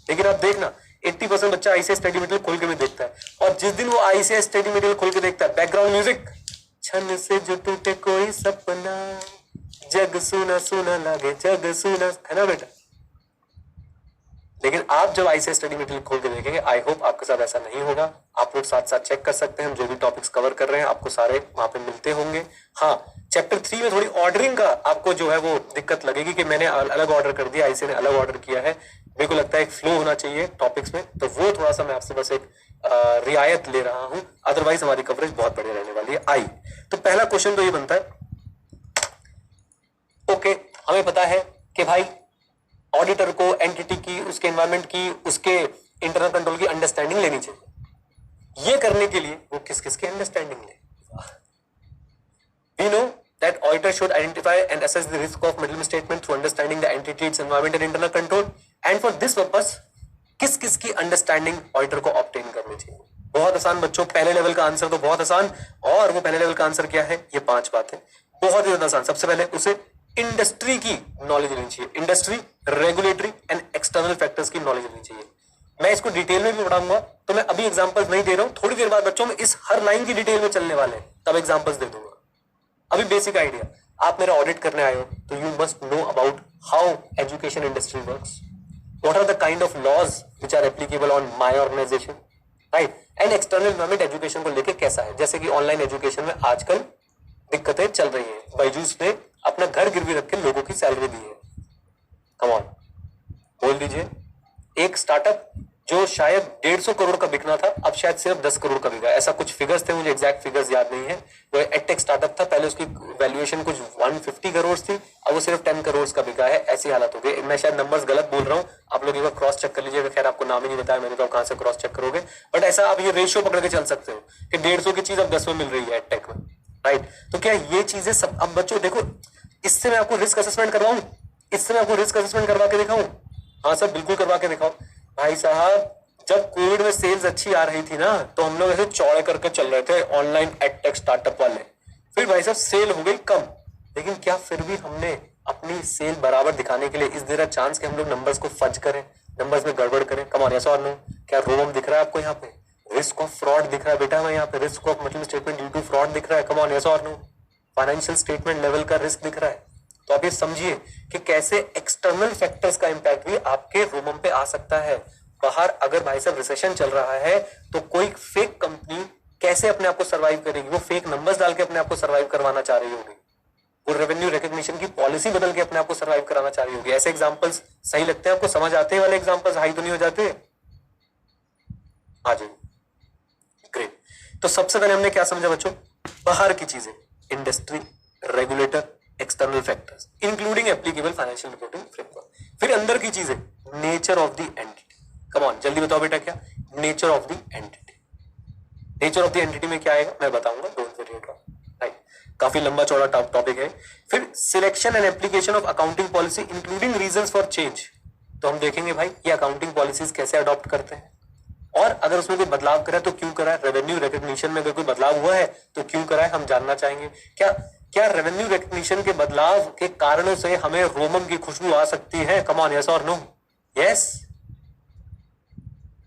Speaker 1: लेकिन आप देखना 80% बच्चा आईसीएस स्टडी मटेरियल खोल के भी देखता है। और जिस दिन वो आईसीएस स्टडी मटेरियल खोल के देखता है, बैकग्राउंड म्यूजिक, छन से जो टूटे कोई सपना, जग सुना सुना लगे जग सुना, है ना बेटा। लेकिन आप जब आईसीएस स्टडी मटेरियल खोल के देखेंगे, आई होप आपके साथ ऐसा नहीं होगा। आप लोग साथ साथ चेक कर सकते हैं, हम जो भी टॉपिक्स कवर कर रहे हैं आपको सारे वहां पे मिलते होंगे। हाँ, चैप्टर 3 में थोड़ी ऑर्डरिंग का आपको जो है वो दिक्कत लगेगी कि मैंने अलग ऑर्डर कर दिया, आईसीएस ने अलग ऑर्डर किया है। मेरे को लगता है एक फ्लो होना चाहिए टॉपिक्स में, तो वो थोड़ा सा मैं आपसे बस एक रियायत ले रहा हूं, अदरवाइज हमारी कवरेज बहुत बढ़िया रहने वाली है। आई तो पहला क्वेश्चन तो ये बनता है, ओके हमें पता है कि भाई ऑडिटर को एंटिटी की, उसके एनवायरनमेंट की, उसके इंटरनल कंट्रोल की अंडरस्टैंडिंग लेनी चाहिए। ये करने के लिए वो किस किस की अंडरस्टैंडिंग ले? We know that auditor should identify and assess the risk of middle statement through understanding the entity, its environment and internal control. And for this purpose, किस किस की अंडरस्टैंडिंग ऑडिटर को ऑब्टेन करनी चाहिए? बहुत आसान बच्चों, पहले लेवल का आंसर तो बहुत आसान। और वो पहले लेवल का आंसर क्या है? ये 5 बातें, बहुत ही ज्यादा आसान। सबसे पहले उसे इंडस्ट्री की नॉलेज लेनी चाहिए, industry, regulatory and external factors की नॉलेज लेनी चाहिए। मैं इसको डिटेल में भी पढ़ाऊंगा, तो मैं अभी एग्जांपल्स नहीं दे रहा हूं, थोड़ी देर बाद बच्चों में इस हर लाइन की डिटेल में चलने वाले हैं, तब एग्जांपल्स दे दूंगा। अभी बेसिक आइडिया, आप मेरा ऑडिट करने आए हो तो you must know about how education industry works, what are the kind of laws which are applicable on my organization, right. And external environment education को लेके कैसा है, जैसे कि ऑनलाइन एजुकेशन में आजकल दिक्कतें चल रही है। बायजूस ने अपना घर गिरवी रख के लोगों की सैलरी दी है। कम ऑन बोल दीजिए। एक स्टार्टअप जो शायद 150 करोड़ का बिकना था, अब शायद सिर्फ 10 करोड़ का बिका, ऐसा कुछ फिगर्स थे, मुझे एग्जैक्ट फिगर्स याद नहीं है। वो एडटेक स्टार्टअप था, पहले उसकी वैल्यूएशन कुछ 150 करोड़ थी, अब वो सिर्फ 10 करोड़ का बिका है। ऐसी हालत हो गई। मैं शायद नंबर्स गलत बोल रहा हूँ, आप लोग एक बार क्रॉस चेक कर लीजिएगा। खैर आपको नाम ही नहीं बताया मैंने, तो कहां से क्रॉस चेक करोगे, बट ऐसा आप ये रेशियो पकड़ के चल सकते हो कि 150 की चीज अब 10 में मिल रही है एडटेक में, राइट। तो क्या ये चीजें सब, अब बच्चों देखो, इससे मैं आपको रिस्क असेसमेंट करवाऊं, इससे मैं आपको रिस्क असेसमेंट करवा के दिखाऊं? हाँ सर बिल्कुल करवा के दिखाओ। भाई साहब जब कोविड में सेल्स अच्छी आ रही थी ना, तो हम लोग ऐसे चौड़े करके चल रहे थे ऑनलाइन एडटेक स्टार्टअप वाले। फिर भाई साहब सेल हो गई कम, लेकिन क्या फिर भी हमने अपनी सेल बराबर दिखाने के लिए इस देर चांस के हम लोग नंबर्स को फज करें, नंबर्स में गड़बड़ करें? कम ऑन, यस और नो? क्या रोम दिख रहा है आपको यहाँ पे? रिस्क ऑफ फ्रॉड दिख रहा है बेटा? मैं यहाँ पे रिस्क ऑफ मतलब स्टेटमेंट ड्यू टू फ्रॉड दिख रहा है? कम ऑन, यस और नो? फाइनेंशियल स्टेटमेंट लेवल का रिस्क दिख रहा है? तो आप ये समझिए कि कैसे एक्सटर्नल फैक्टर्स का इंपैक्ट भी आपके रोमम पे आ सकता है। बाहर अगर भाई साहब रिसेशन चल रहा है तो कोई फेक कंपनी कैसे अपने आप को सर्वाइव करेगी? वो फेक नंबर्स डाल के अपने आप को सर्वाइव करवाना चाह रही होगी, वो रेवेन्यू रिकॉग्निशन की पॉलिसी बदल के अपने आप को सर्वाइव कराना चाह रही होगी। ऐसे एग्जांपल्स सही लगते हैं आपको? समझ आते हैं वाले एग्जांपल्स? हाई तो नहीं हो जाते? आ जाइए, ग्रेट। तो सबसे पहले हमने क्या समझा बच्चों? बाहर की चीजें, industry, regulator, external factors including applicable financial reporting framework. फिर अंदर की चीजें, nature of the entity. Come on, जल्दी बताओ बेटा, क्या nature of the entity? Nature of the entity में क्या आएगा मैं बताऊंगा, don't worry at all, right? काफी लंबा चौड़ा टॉपिक है। फिर selection and application of accounting policy including reasons for change. तो हम देखेंगे भाई ये अकाउंटिंग पॉलिसीज कैसे अडॉप्ट करते हैं, और अगर उसमें कोई बदलाव करा तो क्यों करा है? रेवेन्यू रिकॉग्निशन में अगर कोई बदलाव हुआ है तो क्यों करा है, हम जानना चाहेंगे। क्या क्या रेवेन्यू रिकॉग्निशन के बदलाव के कारणों से हमें रोमम की खुशबू आ सकती है? कम ऑन, यस और नो? Yes,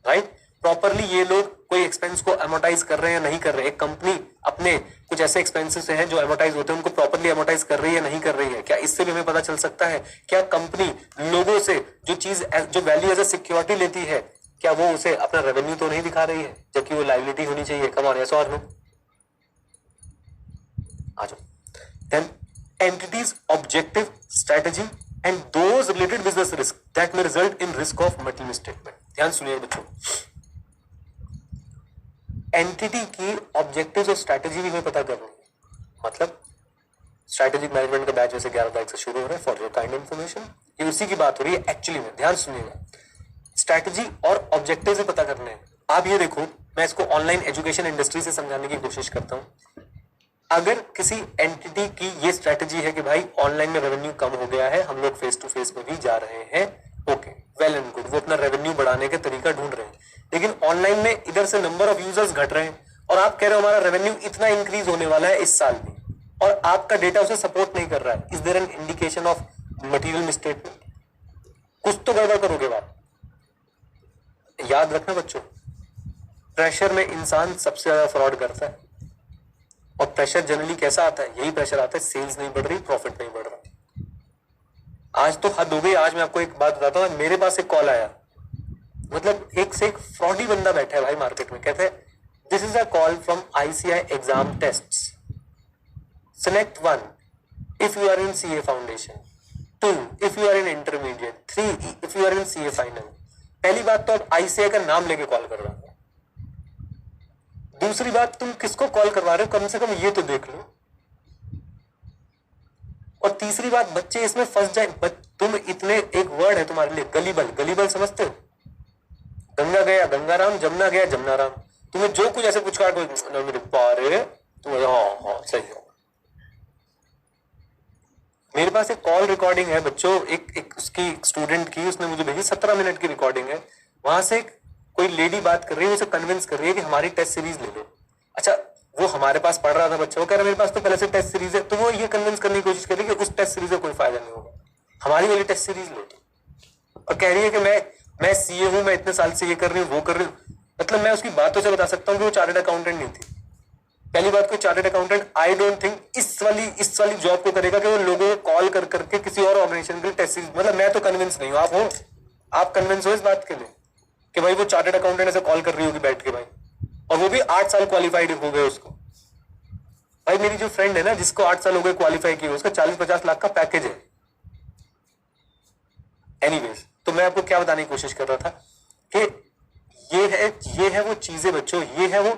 Speaker 1: right? प्रॉपरली ये लोग कोई एक्सपेंस को एमोटाइज कर रहे हैं या नहीं कर रहे हैं? एक कंपनी अपने कुछ ऐसे एक्सपेंसेस हैं जो एमोटाइज होते हैं, उनको प्रॉपरली एमोटाइज कर रही है नहीं कर रही है? क्या इससे भी हमें पता चल सकता है? क्या कंपनी लोगों से जो चीज जो वैल्यू एज ए सिक्योरिटी लेती है, क्या वो उसे अपना रेवेन्यू तो नहीं दिखा रही है जबकि वो लायबिलिटी होनी चाहिए? कम ऑन, यस और नो? आ जाओ। Then entity's objective, strategy and those related business risk that में result in risk of multiple statement. ध्यान सुनिए बच्चों, एंटिटी की ऑब्जेक्टिव्स और स्ट्रेटजी भी हमें पता करनी है। मतलब स्ट्रेटेजिक मैनेजमेंट का बैच जैसे 11 तारीख से शुरू हो रहा है, फॉर योर काइंड इंफॉर्मेशन, ये उसी की बात हो रही है एक्चुअली में। ध्यान सुनिएगा, स्ट्रैटेजी और ऑब्जेक्टिव से पता करने हैं। आप ये देखो, मैं इसको ऑनलाइन एजुकेशन इंडस्ट्री से समझाने की कोशिश करता हूं। अगर किसी एंटिटी की ये स्ट्रैटेजी है कि भाई ऑनलाइन में रेवेन्यू कम हो गया है, हम लोग फेस टू फेस में भी जा रहे हैं, ओके, वेल एंड गुड, वो अपना रेवेन्यू बढ़ाने के तरीका ढूंढ रहे हैं, लेकिन ऑनलाइन में इधर से नंबर ऑफ यूजर्स घट रहे हैं और आप कह रहे हो हमारा रेवेन्यू इतना इंक्रीज होने वाला है इस साल में, और आपका डेटा उसे सपोर्ट नहीं कर रहा है। Is there an indication of material misstatement? कुछ तो गड़बड़ करोगे बात। याद रखना बच्चों, प्रेशर में इंसान सबसे ज्यादा फ्रॉड करता है, और प्रेशर जनरली कैसा आता है? यही प्रेशर आता है, सेल्स नहीं बढ़ रही, प्रॉफिट नहीं बढ़ रहा। आज तो हद हो गई। आज मैं आपको एक बात बताता हूँ, मेरे पास एक कॉल आया, मतलब एक से एक फ्रॉडी बंदा बैठा है भाई मार्केट में, कहते हैं this is a call from ICI exam tests, select 1 if you are in CA foundation, 2 if you are in intermediate, 3 if you are in CA final. पहली बात तो अब ICI का नाम लेके कॉल कर रहा है। दूसरी बात, तुम किसको कॉल करवा रहे हो, कम से कम ये तो देख लो। और तीसरी बात, बच्चे इसमें फंस जाए। तुम इतने, एक वर्ड है तुम्हारे लिए, गलीबल। गलीबल समझते हो? गंगा गया गंगाराम, जमुना गया जमुनाराम। तुम्हें जो कुछ ऐसे पूछ कर मेरे पारे तुम, हाँ सही हो। मेरे पास एक कॉल रिकॉर्डिंग है बच्चों, एक उसकी स्टूडेंट की, उसने मुझे भेजी, 17 मिनट की रिकॉर्डिंग है। वहां से कोई लेडी बात कर रही है, उसे कन्विंस कर रही है कि हमारी टेस्ट सीरीज ले लो। अच्छा, वो हमारे पास पढ़ रहा था बच्चा, वो कह रहा मेरे पास तो पहले से टेस्ट सीरीज है, तो वो ये कन्विंस करने की कोशिश कर रही है कि उस टेस्ट सीरीज से कोई फायदा नहीं होगा, हमारी वाली टेस्ट सीरीज लो। और कह रही है कि मैं CA हूं, मैं इतने साल से ये कर रही हूँ, वो कर रही हूँ। मतलब मैं उसकी बातों से बता सकता हूँ कि वो चार्टर्ड अकाउंटेंट नहीं थी। पहली बात, कोई chartered accountant I don't think इस वाली जॉब को करेगा कि वो लोगों को कॉल कर करके किसी और ऑर्गेनाइजेशन के टेस्ट सीरीज। मतलब मैं तो कन्विंस नहीं हूँ, आप हो? आप कन्विंस हो इस बात के लिए कि भाई वो चार्टर्ड अकाउंटेंट ऐसे कॉल कर रही होगी बैठ के भाई, और वो भी 8 साल क्वालिफाइड हो गए उसको। भाई मेरी जो फ्रेंड है ना, जिसको 8 साल हो गए क्वालिफाई किए, उसका 40-50 लाख का पैकेज है। एनीवेज, तो मैं आपको क्या बताने की कोशिश कर रहा था कि ये है वो चीजें बच्चों, ये है वो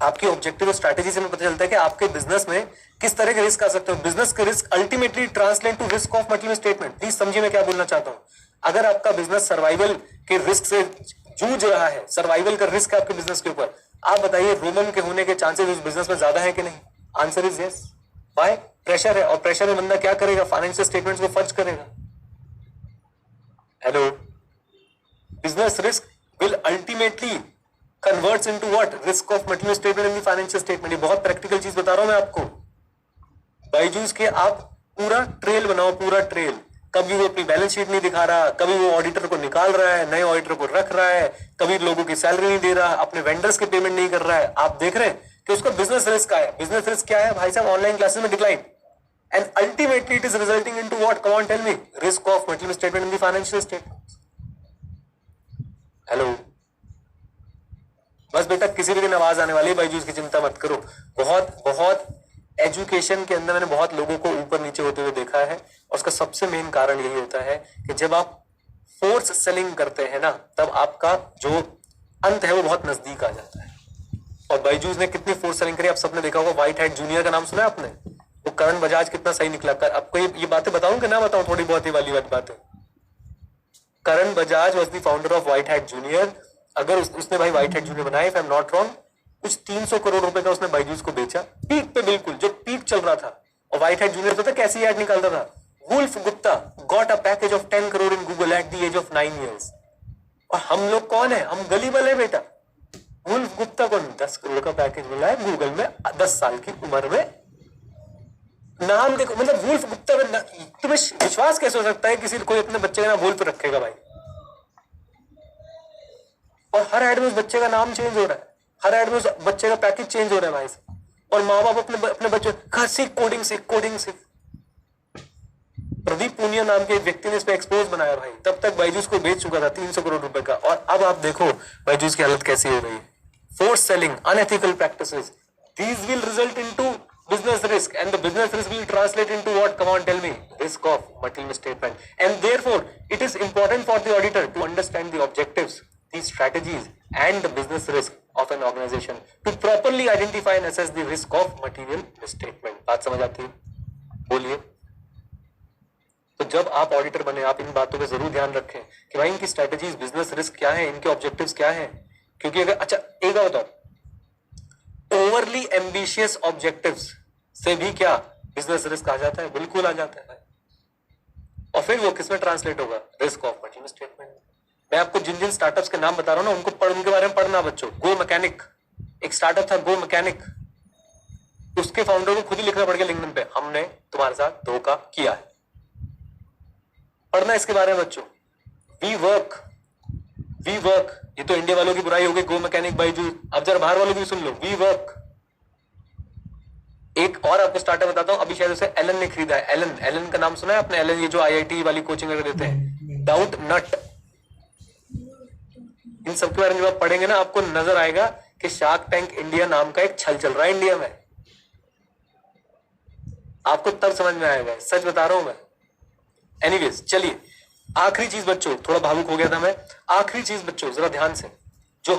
Speaker 1: आपकी ऑब्जेक्टिव और स्ट्रैटेजी से हमें पता चलता है कि आपके बिजनेस में किस तरह के रिस्क आ सकते हो। बिजनेस के risk ultimately translate to risk of material statement. Please समझिए मैं क्या बोलना चाहता हूं। अगर आपका बिजनेस सर्वाइवल के रिस्क से जूझ रहा है, सर्वाइवल का रिस्क है आपके बिजनेस के ऊपर, आप बताइए रोमन के होने के चांसेस उस बिजनेस में ज्यादा है कि नहीं? Answer is yes. Why? Pressure है, और प्रेशर में बंदा क्या करेगा? फाइनेंशियल स्टेटमेंट्स को फर्ज करेगा। Hello, business risk will ultimately converts into what, risk of material statement in the financial statement. ये बहुत प्रैक्टिकल चीज बता रहा हूं मैं आपको। बायजूस के आप पूरा ट्रेल बनाओ, पूरा ट्रेल। कभी वो अपनी बैलेंस शीट नहीं दिखा रहा, कभी वो ऑडिटर को निकाल रहा है, नए ऑडिटर को रख रहा है, कभी लोगों की सैलरी नहीं दे रहा, अपने वेंडर्स के पेमेंट नहीं कर रहा है। आप देख रहे हैं कि उसका बिजनेस रिस्क है। बिजनेस रिस्क क्या है भाई साहब? ऑनलाइन क्लासेस में decline, and ultimately it is resulting into what? Come on tell me. Risk of material statement in the financial statement. Hello, बस बेटा किसी भी दिन आवाज आने वाली है बायजूस की, चिंता मत करो। बहुत बहुत एजुकेशन के अंदर मैंने बहुत लोगों को ऊपर नीचे होते हुए देखा है, और उसका सबसे मेन कारण यही होता है कि जब आप फोर्स सेलिंग करते हैं ना, तब आपका जो अंत है वो बहुत नजदीक आ जाता है। और बायजूस ने कितनी फोर्स सेलिंग करी, आप सबने देखा होगा। व्हाइट हैट जूनियर का नाम सुना है आपने? वो करण बजाज कितना सही निकला। आपको ये बातें बताऊं कि ना बताऊं? थोड़ी बहुत ही वाली बातें। Karan Bajaj was the founder of WhiteHat Junior. अगर उसने भाई व्हाइट हैट जूनियर बनाया, if I am not wrong, कुछ 300 करोड़ रुपए का उसने बायजूस को बेचा, पीक पे, बिल्कुल जो पीक चल रहा था। और व्हाइट हैट जूनियर पता कैसी ऐड निकालता था? Wolf Gupta got a package of 10 crore in Google at the age of 9 years। और हम लोग कौन है? हम गली वाले बेटा। वुल्फ गुप्ता को 10 करोड़ का पैकेज मिला है गूगल में 10 साल की उम्र में। नाम देखो, मतलब वुल्फ गुप्ता में तुम्हें विश्वास कैसे हो सकता है किसी कोई अपने बच्चे का नाम वुल्फ रखेगा भाई? और हर एड में उस बच्चे का नाम चेंज हो रहा है, हर एड में उस बच्चे का पैकेज चेंज हो रहा है भाई। और माँ बाप अपने बच्चों का सीख कोडिंग सीख। प्रदीप पूनिया नाम के एक व्यक्ति ने इस पे एक्सपोज बनाया भाई, तब तक बायजूस को बेच चुका था 300 करोड़ रुपए का। और अब आप देखो बायजूस की हालत कैसी हो रही है। Force selling, unethical practices, these will result into business risk, and the business risk will translate into what? Come on, tell me. Risk of material misstatement. And therefore it is important for the auditor to understand the objectives, the strategies and the business risk of an organization to properly identify and assess the risk of material misstatement. बात समझ आती है? बोलिए। तो जब आप auditor बने, आप इन बातों पे जरूर ध्यान रखें कि भाई इनकी स्ट्रेटेजीज, बिजनेस रिस्क क्या है, इनके ऑब्जेक्टिव्स क्या है। क्योंकि अगर, अच्छा एक बात बताओ, ओवरली एम्बिशियस ऑब्जेक्टिव्स से भी क्या बिजनेस रिस्क आ जाता है? बिल्कुल आ जाता है। और फिर वो किसमें ट्रांसलेट होगा? Risk of material statement. मैं आपको जिन जिन स्टार्टअप्स के नाम बता रहा हूं ना, उनके बारे में पढ़ना बच्चों। गो मैकेनिक एक स्टार्टअप था, गो मैकेनिक। उसके फाउंडर को खुद ही लिखना पड़ गया लिंक्डइन पे, हमने तुम्हारे साथ धोखा किया है। पढ़ना इसके बारे में बच्चों। वी वर्क, ये तो इंडिया वालों की बुराई हो गई, गो मैकेनिक, बायजूस। अब जरा बाहर वालों की भी सुन लो, वी वर्क। एक और आपको स्टार्टअप बताता हूं, अभी शायद उसे एलन ने खरीदा है। एलन का नाम सुना है आपने? एलन, ये जो आईआईटी वाली कोचिंग वगैरह देते हैं, डाउट नट। इन सबके बारे में जब आप पढ़ेंगे ना, आपको नजर आएगा कि शार्क टैंक इंडिया नाम का एक छल चल रहा है इंडिया में। आपको तब समझ में आएगा, सच बता रहा हूं मैं। एनीवेज, चलिए आखिरी चीज बच्चों, थोड़ा भावुक हो गया था मैं। आखिरी चीज बच्चों जरा ध्यान से, जो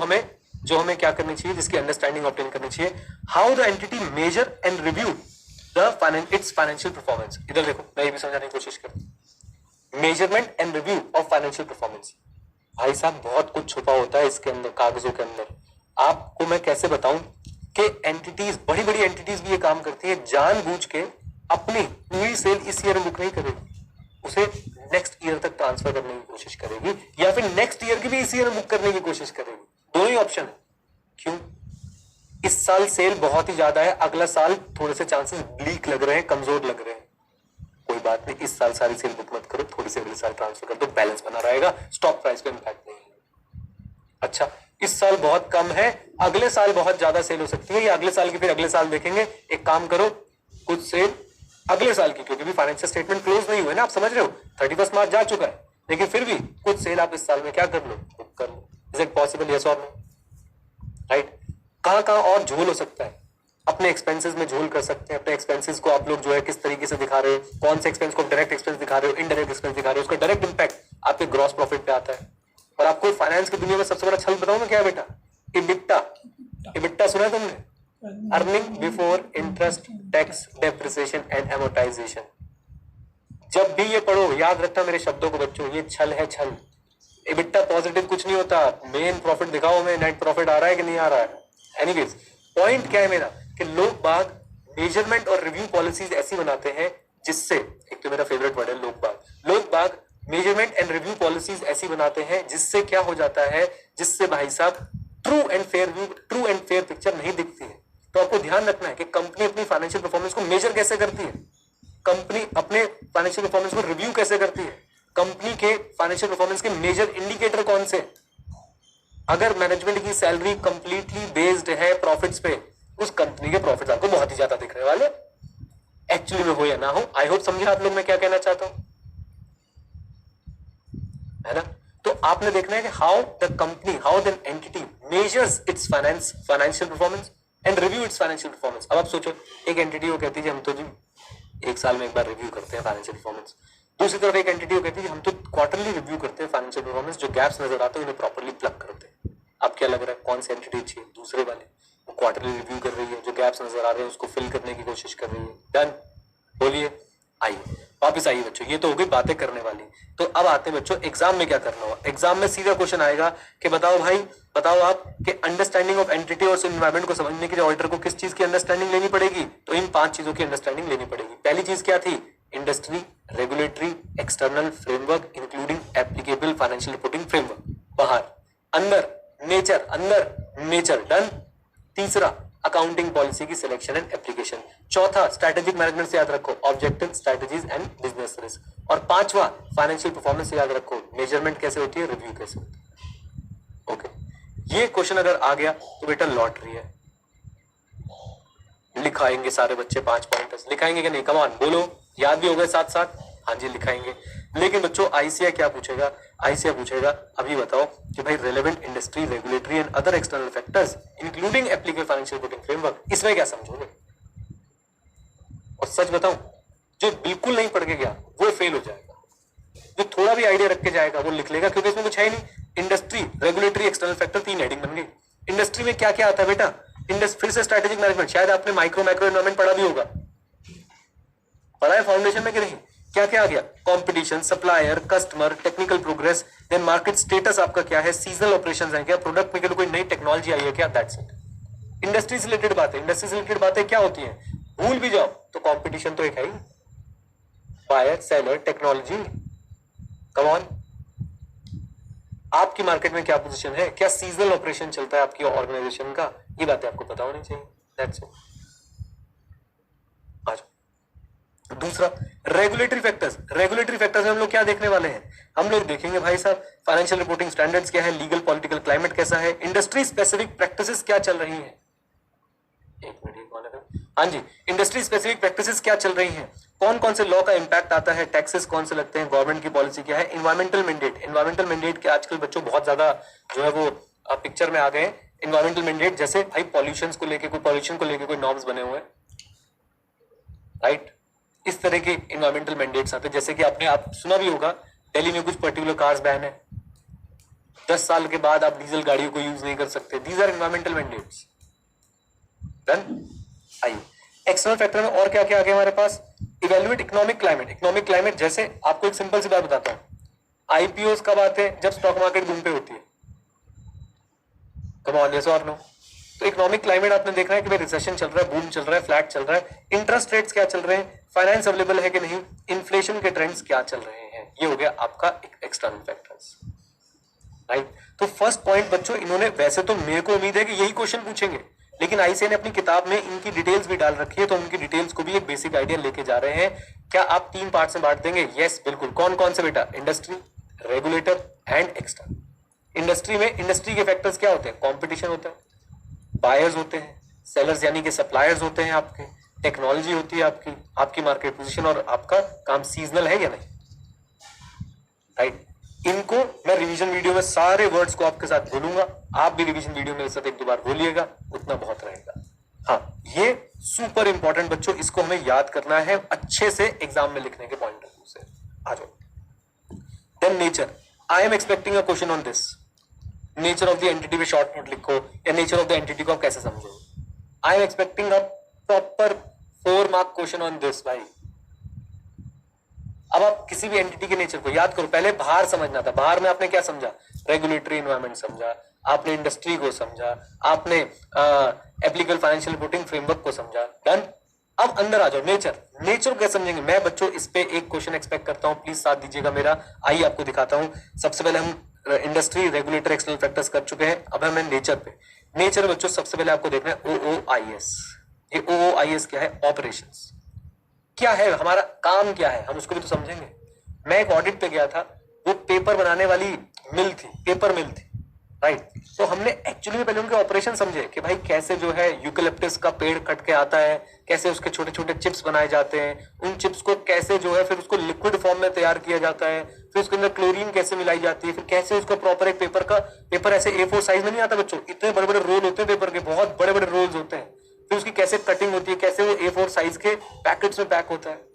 Speaker 1: हमें क्या करनी चाहिए, जिसकी अंडरस्टैंडिंग ऑब्टेन करनी चाहिए। How the entity measure and review its financial performance. इधर देखो, मैं ये भी समझाने की कोशिश करता। Measurement and review of financial performance. भाई साहब बहुत कुछ छुपा होता है इसके अंदर, कागजों के अंदर। आपको मैं कैसे बताऊं कि एंटिटीज, बड़ी बड़ी एंटिटीज भी ये काम करती है, जानबूझ के अपनी पूरी सेल इस ईयर में बुक नहीं करेगी, उसे नेक्स्ट ईयर तक ट्रांसफर करने की कोशिश करेगी, या फिर नेक्स्ट ईयर की भी इस ईयर में बुक करने की कोशिश करेगी। दोनों ही ऑप्शन है। क्यों? इस साल सेल बहुत ही ज्यादा है, अगला साल थोड़े से चांसेस ब्लीक लग रहे हैं, कमजोर लग रहे हैं। कोई बात नहीं, इस साल सारी सेल बुक मत करो, थोड़ी सी अगले साल ट्रांसफर कर दो, बैलेंस बना रहेगा, स्टॉक प्राइस पे इंपैक्ट नहीं है। अच्छा, इस साल बहुत कम है, अगले साल बहुत ज्यादा सेल हो सकती है, या अगले साल की फिर अगले साल देखेंगे। एक काम करो, कुछ सेल अगले साल की, क्योंकि भी फाइनेंशियल स्टेटमेंट क्लोज नहीं हुए ना, आप समझ रहे हो, 31 मार्च जा चुका है, लेकिन फिर भी कुछ सेल आप इस साल में क्या कर लो, बुक कर लो। Is it possible? यस और नो? राइट। कहां और झोल हो सकता है? अपने एक्सपेंसेस में झोल कर सकते हैं। अपने एक्सपेंसेस को आप लोग जो है किस तरीके से दिखा रहे हो, कौन से एक्सपेंस को डायरेक्ट एक्सपेंस दिखा रहे हो, इनडायरेक्ट एक्सपेंस दिखा रहे हो, उसका डायरेक्ट इंपैक्ट आपके ग्रॉस प्रॉफिट पे आता है। और आपको फाइनेंस की दुनिया में सबसे बड़ा छल बताऊं मैं क्या है बेटा? इबिट्टा सुना है तुमने? Earning before interest, tax, depreciation and amortisation. जब भी ये पढ़ो याद रखना मेरे शब्दों को बच्चों, ये छल है, छल। इबिट्टा पॉजिटिव कुछ नहीं होता, मेन प्रॉफिट दिखाओ, में नेट प्रॉफिट आ रहा है कि नहीं आ रहा है। एनीवेज, पॉइंट क्या है मेरा कि लोग बाग मेजरमेंट और रिव्यू पॉलिसीज ऐसी बनाते हैं जिससे, एक तो मेरा फेवरेट वर्ड है लोग बाग measurement and review policy policies ऐसी बनाते हैं जिससे क्या हो जाता है, जिससे भाई साहब ट्रू एंड फेयर पिक्चर नहीं दिखती है। तो आपको ध्यान रखना है कि कंपनी अपनी फाइनेंशियल परफॉर्मेंस को मेजर कैसे करती है, कंपनी अपने फाइनेंशियल परफॉर्मेंस को रिव्यू कैसे करती है, कंपनी के फाइनेंशियल परफॉर्मेंस के मेजर इंडिकेटर कौन से। अगर मैनेजमेंट की सैलरी कंप्लीटली बेस्ड है प्रॉफिट्स पे, उस कंपनी के प्रॉफिट्स आपको बहुत ही ज्यादा दिखने वाले, एक्चुअली में हो या ना हो। आई होप समझे आप लोग मैं क्या कहना चाहता हूं, है ना। तो आपने देखना है कि how the company, how the entity measures it's financial performance and review its financial performance. अब आप सोचो, एक एंटिटी वो कहती है हम तो जी एक साल में एक बार रिव्यू करते हैं फाइनेंशियल परफॉर्मेंस, दूसरी तरफ एक एंटिटी वो कहती है हम तो क्वार्टरली रिव्यू करते हैं फाइनेंशियल परफॉर्मेंस, जो गैप्स नजर आते हैं उन्हें प्रॉपर्ली प्लग करते हैं। अब क्या लग रहा है कौन सी एंटिटी अच्छी है? दूसरे वाले, वो क्वार्टरली रिव्यू कर रही है, जो गैप्स नजर आ रहे हैं उसको फिल करने की कोशिश कर रही है। डन, बोलिए, आइए वापस आइए बच्चों, ये तो हो गई बातें करने वाली। तो अब आते हैं बच्चों एग्जाम में क्या करना होगा। एग्जाम में सीधा क्वेश्चन आएगा कि बताओ भाई, बताओ आप कि अंडरस्टैंडिंग ऑफ एंटिटी और इन्वायरमेंट को समझने के लिए ऑडिटर को किस चीज की अंडरस्टैंडिंग लेनी पड़ेगी? तो इन 5 चीजों की अंडरस्टैंडिंग लेनी पड़ेगी। पहली चीज क्या थी? Industry, regulatory, external framework including applicable financial reporting framework, बाहर। अंदर नेचर, डन। तीसरा अकाउंटिंग पॉलिसी की सिलेक्शन एंड एप्लीकेशन। चौथा स्ट्रेटेजिक मैनेजमेंट से याद रखो, objective, strategies and business risk. और पांचवा फाइनेंशियल परफॉर्मेंस से याद रखो, मेजरमेंट कैसे होती है, रिव्यू कैसे होती है। ओके, ये क्वेश्चन अगर आ गया तो बेटा लॉटरी है। लिखाएंगे सारे बच्चे 5 पॉइंटर्स, लिखाएंगे कि नहीं? कमान बोलो, याद भी हो गए साथ साथ? हाँ जी लिखाएंगे। लेकिन बच्चों आईसीआई क्या पूछेगा? आईसीआई पूछेगा अभी बताओ कि भाई relevant industry, regulatory and other external factors including applicable financial reporting framework, इसमें क्या समझोगे? और सच बताऊं, जो बिल्कुल नहीं पढ़ के गया वो फेल हो जाएगा, जो थोड़ा भी आइडिया रख के जाएगा वो लिख लेगा, क्योंकि इसमें कुछ है ही नहीं। Industry, regulatory, external factor, 3 heading बन गई। इंडस्ट्री में क्या क्या आता है बेटा? फिर से स्ट्रेटेजिक मैनेजमेंट, शायद आपने माइक्रो एनवायरमेंट पढ़ा भी होगा, पढ़ा है फाउंडेशन में कि नहीं? क्या क्या आ गया? Competition, supplier, customer, technical progress, then market status आपका क्या है, सीजनल ऑपरेशंस है क्या, प्रोडक्ट में कोई नई टेक्नोलॉजी आई है क्या, दैट्स इट। इंडस्ट्री से रिलेटेड बातें, इंडस्ट्री से रिलेटेड बातें क्या होती हैं? भूल भी जाओ तो कंपटीशन तो एक है ही, buyer, seller, technology, come on. आपकी मार्केट में क्या पोजीशन है, क्या सीजनल ऑपरेशन चलता है आपकी ऑर्गेनाइजेशन का, ये बातें आपको पता होनी चाहिए, दैट्स इट। दूसरा रेगुलेटरी फैक्टर्स। रेगुलेटरी फैक्टर्स में हम लोग क्या देखने वाले हैं? हम लोग देखेंगे भाई साहब फाइनेंशियल रिपोर्टिंग स्टैंडर्ड्स क्या है, लीगल पॉलिटिकल क्लाइमेट कैसा है, इंडस्ट्री स्पेसिफिक प्रैक्टिसेस क्या चल रही हैं। एक मिनट, कौन है? हाँ जी, इंडस्ट्री स्पेसिफिक प्रैक्टिसेस क्या चल रही हैं, कौन कौन से लॉ का इंपैक्ट आता है, टैक्सेस कौन से लगते हैं, गवर्नमेंट की पॉलिसी क्या है, इन्वायरमेंटल मैंडेट। इन्वायरमेंटल मैंडेट के आजकल बच्चों बहुत ज्यादा जो है वो पिक्चर में आ गए। इन्वायरमेंटल मैंडेट जैसे भाई पॉल्यूशन को लेके, कोई पॉल्यूशन को लेके कोई नॉर्म्स बने हुए हैं, राइट? इस तरह के इन्वायरमेंटल मैंडेट्स आते हैं। जैसे कि आपने आप सुना भी होगा दिल्ली में कुछ पर्टिकुलर कार्स बैन है, 10 साल के बाद आप डीजल गाड़ियों को यूज नहीं कर सकते। These are environmental mandates. Done. आइए एक्सटर्नल फैक्टर में और क्या क्या आ गया हमारे पास? Evaluate economic climate. Economic climate जैसे आपको एक सिंपल सी बात बताता हूं, आईपीओ कब आते हैं? जब स्टॉक मार्केट बूम पे होती है। कम ऑन, यस और नो? तो इकोनॉमिक क्लाइमेट आपने देखना है कि भाई रिसेशन चल रहा है, बूम चल रहा है, फ्लैट चल रहा है, इंटरेस्ट रेट्स क्या चल रहे हैं, फाइनेंस अवेलेबल है कि नहीं, इन्फ्लेशन के ट्रेंड्स क्या चल रहे हैं। ये हो गया आपका एक्सटर्नल फैक्टर्स, राइट? तो फर्स्ट पॉइंट बच्चों इन्होंने, वैसे तो मेरे को उम्मीद है कि यही क्वेश्चन पूछेंगे, लेकिन आईसीए ने अपनी किताब में इनकी डिटेल्स भी डाल रखी है, तो उनकी डिटेल्स को भी एक बेसिक आइडिया लेके जा रहे हैं। क्या आप 3 पार्ट में बांट देंगे? यस बिल्कुल। कौन कौन से बेटा? Industry, regulator and external. Industry में इंडस्ट्री के फैक्टर्स क्या होते हैं? कॉम्पिटिशन होता है, बायर्स होते हैं, सेलर्स यानी कि सप्लायर्स होते हैं आपके, टेक्नोलॉजी होती है आपकी मार्केट पोजीशन, और आपका काम सीजनल है या नहीं, राइट? इनको मैं रिवीजन वीडियो में सारे वर्ड्स को आपके साथ बोलूंगा, आप भी रिवीजन वीडियो मेरे साथ 1-2 बार बोलिएगा, उतना बहुत रहेगा। हाँ, ये सुपर इंपॉर्टेंट बच्चों, इसको हमें याद करना है अच्छे से एग्जाम में लिखने के पॉइंट ऑफ व्यू से। आ जाओ। Then nature, I am expecting a question on this. Nature of the entity पे शॉर्ट नोट लिखो, या नेचर ऑफ द एंटिटी को आप कैसे समझोगे? आई am expecting a proper 4 mark question on this भाई। अब आप किसी भी एंटिटी के नेचर को याद करो, पहले बाहर समझना था। बाहर में आपने क्या समझा? रेगुलेटरी इन्वायरमेंट समझा, आपने इंडस्ट्री को समझा, आपने एप्लीकेबल फाइनेंशियल रिपोर्टिंग फ्रेमवर्क को समझा। डन। अब अंदर आ जाओ, नेचर। नेचर को कैसे समझेंगे, मैं बच्चों इस पे एक क्वेश्चन एक्सपेक्ट करता हूं, प्लीज साथ दीजिएगा मेरा। आइए आपको दिखाता हूं। सबसे पहले हम इंडस्ट्री, रेगुलेटर, एक्सटर्नल फैक्टर्स कर चुके हैं, अब हमें नेचर पे। नेचर बच्चों सबसे पहले आपको देखना है OOIS। ये OOIS क्या है? ऑपरेशंस। क्या है हमारा काम, क्या है, हम उसको भी तो समझेंगे। मैं एक ऑडिट पे गया था, वो पेपर बनाने वाली मिल थी, पेपर मिल थी, राइट। तो हमने एक्चुअली में पहले उनके ऑपरेशन समझे कि भाई कैसे जो है यूकेलिप्टस का पेड़ कट के आता है, कैसे उसके छोटे छोटे चिप्स बनाए जाते हैं, उन चिप्स को कैसे जो है फिर उसको लिक्विड फॉर्म में तैयार किया जाता है, फिर उसके अंदर क्लोरीन कैसे मिलाई जाती है, फिर कैसे उसको प्रॉपर एक पेपर ऐसे A4 साइज में नहीं आता बच्चों, इतने बड़े बड़े रोल होते हैं पेपर के, बहुत बड़े बड़े रोल्स होते हैं, फिर उसकी कैसे कटिंग होती है, कैसे वो A4 साइज के पैकेट्स में पैक होता है।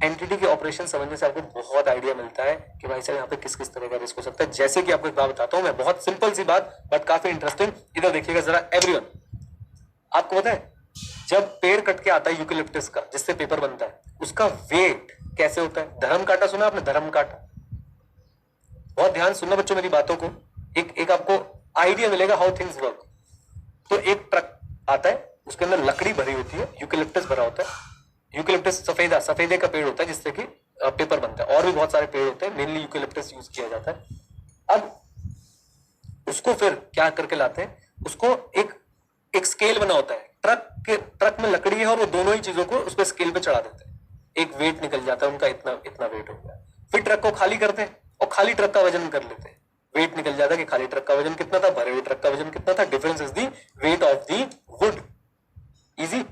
Speaker 1: एंटिटी के ऑपरेशन समझने से आपको बहुत आइडिया मिलता है कि भाई साहब यहाँ पे किस किस तरह का रिस्क हो सकता है। जैसे कि आपको एक बात बताता हूं मैं, बहुत सिंपल सी बात बट काफी इंटरेस्टिंग। इधर देखिएगा जरा एवरीवन, आपको पता है जब पेड़ कट के आता है यूकेलिप्टस का जिससे पेपर बनता है, उसका वेट कैसे होता है? धर्म कांटा सुना आपने? धर्म कांटा, बहुत ध्यान सुनना बच्चों मेरी बातों को, एक आपको आइडिया मिलेगा हाउ थिंग्स वर्क। तो एक ट्रक आता है, उसके अंदर लकड़ी भरी होती है, यूकेलिप्टस भरा होता है। यूकेलिप्टस सफेदे का पेड़ होता है जिससे कि पेपर बनता है, और भी बहुत सारे पेड़ होते हैं, मेनली यूकेलिप्टस यूज किया जाता है। अब उसको फिर क्या करके लाते हैं, उसको एक स्केल बना होता है, ट्रक में लकड़ी है और वो दोनों ही चीजों को उस पर स्केल पे चढ़ा देते हैं, एक वेट निकल जाता है उनका, इतना इतना वेट हो गया। फिर ट्रक को खाली करते हैं और खाली ट्रक का वजन कर लेते हैं, वेट निकल जाता है कि खाली ट्रक का वजन कितना था, भरे हुए ट्रक का वजन कितना था, difference is the weight of the wood. Easy.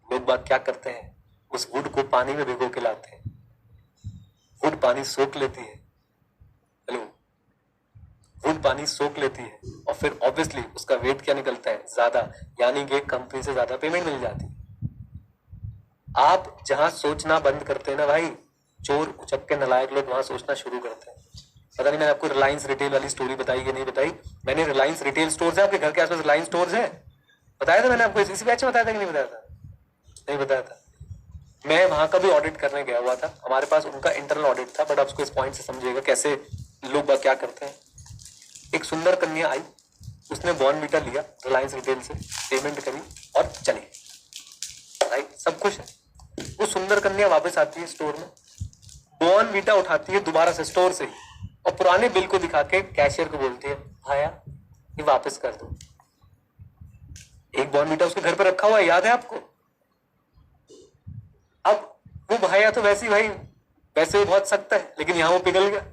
Speaker 1: लोग बात क्या करते हैं, उस वुड को पानी में भिगो के लाते हैं, वुड पानी सोख लेती है, हेलो, वुड पानी सोख लेती है और फिर ऑब्वियसली उसका वेट क्या निकलता है, ज्यादा, यानी कि कंपनी से ज्यादा पेमेंट मिल जाती है। आप जहां सोचना बंद करते हैं ना भाई, चोर उचक के नलायक लोग वहां सोचना शुरू करते हैं। पता नहीं मैंने आपको रिलायंस रिटेल वाली स्टोरी बताई कि नहीं बताई। मैंने रिलायंस रिटेल स्टोर्स है आपके घर के आसपास, रिलायंस स्टोर्स है, बताया था मैंने आपको, इसी बैच में बताया था कि नहीं बताया था? नहीं बताया था। मैं वहां का भी ऑडिट करने गया हुआ था, हमारे पास उनका इंटरनल ऑडिट था, बट आप उसको इस पॉइंट से समझिएगा कैसे लोग क्या करते हैं। एक सुंदर कन्या आई, उसने बॉर्नवीटा लिया रिलायंस रिटेल से, पेमेंट करी और चली, राइट, सब खुश है। वो सुंदर कन्या वापस आती है स्टोर में, बॉर्नवीटा उठाती है दोबारा से स्टोर से ही और पुराने बिल को दिखा के कैशियर को बोलती है, भाया ये वापस कर दो। एक बॉर्नवीटा उसके घर पे रखा हुआ है, याद है आपको? अब वो भाया तो वैसे ही भाई, वैसे ही बहुत सख्त है, लेकिन यहां वो पिघल गया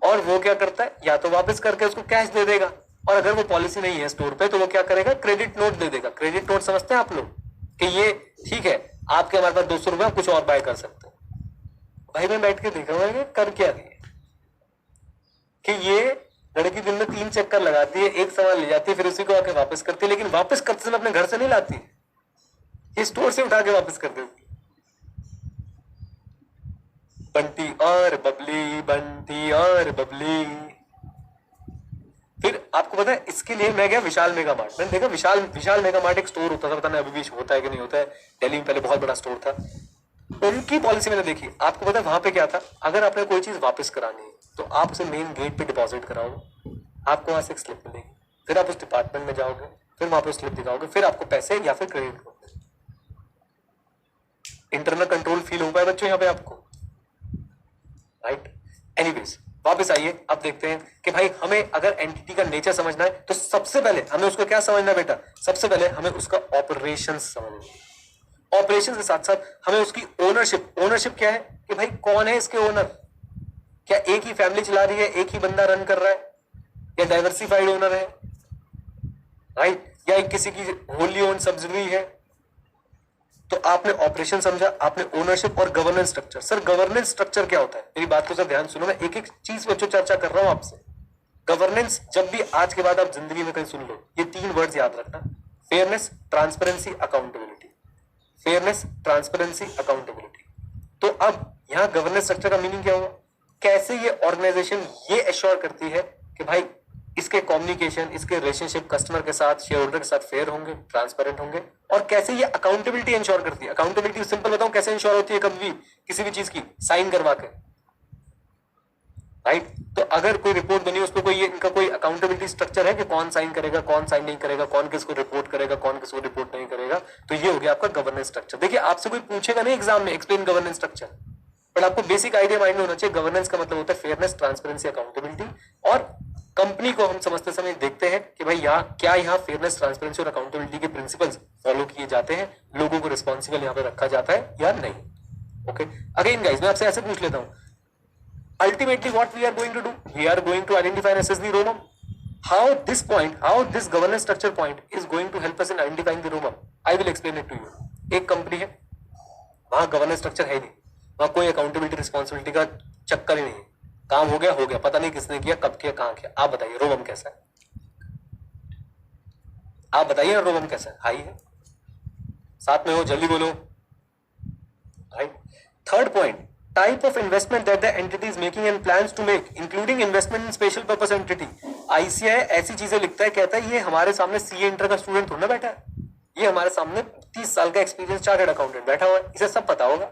Speaker 1: और वो क्या करता है, या तो वापस करके उसको कैश दे देगा, और अगर वो पॉलिसी नहीं है स्टोर पे तो वो क्या करेगा, क्रेडिट नोट दे देगा। क्रेडिट नोट समझते हैं आप लोग कि ये ठीक है, आपके हमारे पास 200 रुपए, कुछ और बाय कर सकते हो। भाई मैं बैठ के देख रहा हूँ कर क्या दिए कि ये लड़की दिन में 3 चक्कर लगाती है, एक सामान ले जाती है, फिर उसी को आके वापस करती है, लेकिन वापस करते समय अपने घर से नहीं लाती, ये स्टोर से उठा के वापस कर देती। बंटी और बबली, बंटी और बबली। फिर आपको पता है इसके लिए मैं गया विशाल मेगा मार्ट। मैंने देखा विशाल मेगा मार्ट एक स्टोर होता था, पता नहीं अभी भी होता है कि नहीं होता है, दिल्ली में पहले बहुत बड़ा स्टोर था। उनकी पॉलिसी मैंने देखी, आपको पता है वहां पे क्या था, अगर आपने कोई चीज वापस करानी है तो आप उसे मेन गेट पे डिपॉजिट कराओगे, आपको वहां से एक स्लिप मिलेगी, फिर आप उस डिपार्टमेंट में जाओगे, फिर वहां पे स्लिप दिखाओगे, फिर आपको पैसे या फिर क्रेडिट होंगे। इंटरनल कंट्रोल फील हो पाए बच्चों यहाँ पे आपको, राइट। एनीवेज वापस आइए, अब देखते हैं कि भाई हमें अगर एंटिटी का नेचर समझना है तो सबसे पहले हमें उसको क्या समझना है बेटा, सबसे पहले हमें उसका ऑपरेशंस समझना है। ऑपरेशंस के साथ साथ हमें उसकी ओनरशिप क्या है कि भाई कौन है इसके ओनर, क्या एक ही फैमिली चला रही है, एक ही बंदा रन कर रहा है, या डाइवर्सिफाइड ओनर है, राइट, या एक किसी की होली ओन सब्सिडरी है। तो आपने ऑपरेशन समझा, आपने ओनरशिप और governance structure. Sir governance structure क्या होता है, मेरी बात को सर ध्यान सुनो, मैं एक एक चीज बच्चों चर्चा कर रहा हूं आपसे। गवर्नेंस जब भी आज के बाद आप जिंदगी में कहीं सुन लो, ये 3 वर्ड्स याद रखना, fairness, transparency, accountability. Fairness, transparency, accountability. तो अब यहां गवर्नेंस स्ट्रक्चर का मीनिंग क्या हुआ, कैसे ये ऑर्गेनाइजेशन ये एश्योर करती है कि भाई इसके कम्युनिकेशन, इसके रिलेशनशिप कस्टमर के साथ, शेयर होल्डर के साथ फेयर होंगे, ट्रांसपेरेंट होंगे, और कैसे ये अकाउंटेबिलिटी इंश्योर करती है। अकाउंटेबिलिटी सिंपल बताऊं कैसे इंश्योर होती है, कभी भी किसी भी चीज की साइन करवा के, राइट। तो अगर कोई रिपोर्ट बनी उस पर कोई इनका कोई अकाउंटेबिलिटी स्ट्रक्चर है कि कौन साइन करेगा, कौन साइन नहीं करेगा, कौन किसको रिपोर्ट करेगा, कौन किसको रिपोर्ट नहीं करेगा, तो ये हो गया आपका गवर्नेंस स्ट्रक्चर। देखिए आपसे कोई पूछेगा नहीं एग्जाम में एक्सप्लेन गवर्नेंस स्ट्रक्चर, बट आपको बेसिक आइडिया माइंड में होना चाहिए। गवर्नेंस का मतलब होता है फेयरनेस, ट्रांसपेरेंसी, अकाउंटेबिलिटी। और कंपनी को हम समझते समय देखते हैं कि भाई यहाँ फेयरनेस, ट्रांसपेरेंसी और अकाउंटेबिलिटी के प्रिंसिपल्स फॉलो किए जाते हैं, लोगों को रिस्पॉन्सिबल यहाँ पे रखा जाता है या नहीं। ओके, अगेन गाइस मैं आपसे ऐसे पूछ लेता हूँ, ultimately what we are going to do, we are going to identify and assess the ROMM. How this governance structure point is going to help us in identifying the ROMM, I will explain it to you. एक company है, वहां governance structure है नहीं, वहां कोई accountability responsibility का चक्कर ही नहीं है, काम हो गया, पता नहीं किसने किया, कब किया, कहां किया। आप बताइए रोमम कैसा है? आप बताइए रोमम कैसा है? हाई है? साथ में हो, जल्दी बोलो। Right. Third point, type of investment that the entity is making and plans to make, including investment in special purpose entity. ICAI ऐसी चीजें लिखता है, कहता है ये हमारे सामने सीए इंटर का स्टूडेंट थोड़ा ना बैठा है, ये हमारे सामने 30 साल का एक्सपीरियंस चार्टर्ड अकाउंटेंट बैठा हुआ है, इसे सब पता होगा।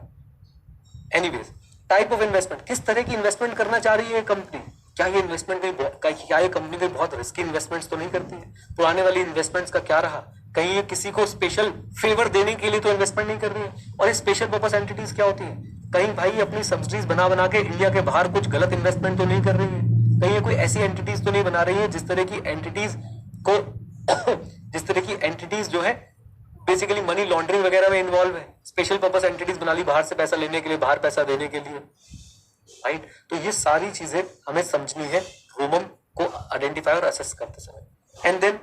Speaker 1: एनीवेज, टाइप ऑफ इन्वेस्टमेंट, किस तरह की इन्वेस्टमेंट करना चाह रही है कंपनी? क्या ये इन्वेस्टमेंट क्या ये कंपनी कोई बहुत रिस्की इन्वेस्टमेंट्स तो नहीं करती है? पुराने वाली इन्वेस्टमेंट्स का क्या रहा? कहीं ये किसी को स्पेशल फेवर देने के लिए तो इन्वेस्टमेंट नहीं कर रही है? और ये स्पेशल पर्पस एंटिटीज क्या होती है? कहीं भाई अपनी सब्सिडीज बना के इंडिया के बाहर कुछ गलत इन्वेस्टमेंट तो नहीं कर रही है? कहीं ये कोई ऐसी एंटिटीज तो नहीं बना रही है जिस तरह की एंटिटीज जो है बेसिकली मनी लॉन्ड्रिंग वगैरह में इन्वॉल्व है? स्पेशल पर्पस एंटिटीज बना ली बाहर से पैसा लेने के लिए, बाहर पैसा देने के लिए, राइट। तो ये सारी चीजें हमें समझनी है रोमम को आइडेंटिफाई और असेस करते समय। And then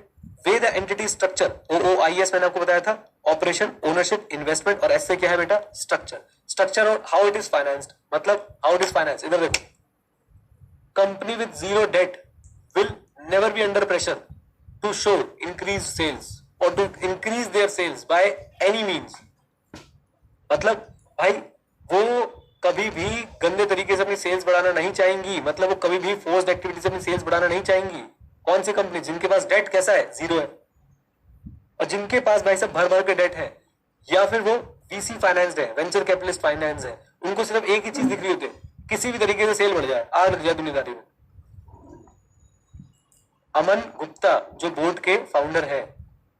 Speaker 1: way the entity structure, OOIS मैंने आपको बताया था, ऑपरेशन, ओनरशिप, इन्वेस्टमेंट, और ऐसे क्या है बेटा? स्ट्रक्चर और हाउ इट इज फाइनेंस्ड, मतलब हाउ इट इज फाइनेंस। इधर देखो, company with zero debt will never be under pressure to show increase sales और to increase their sales by any means. मतलब भाई वो कभी भी गंदे तरीके से अपनी सेल्स बढ़ाना नहीं चाहेंगी, मतलब वो कभी भी फोर्स्ड एक्टिविटी से अपनी सेल्स बढ़ाना नहीं चाहेंगी। कौन सी कंपनी? जिनके पास डेट कैसा है? जीरो है। और जिनके पास भाई साहब भर भर के डेट है, या फिर वो VC फाइनेंस्ड है, वेंचर कैपिटलिस्ट फाइनेंस है, उनको सिर्फ एक ही चीज दिख रही होती है, किसी भी तरीके से सेल बढ़ जाए, आग लग जाए दुनियादारी में। अमन गुप्ता जो बोट के फाउंडर है,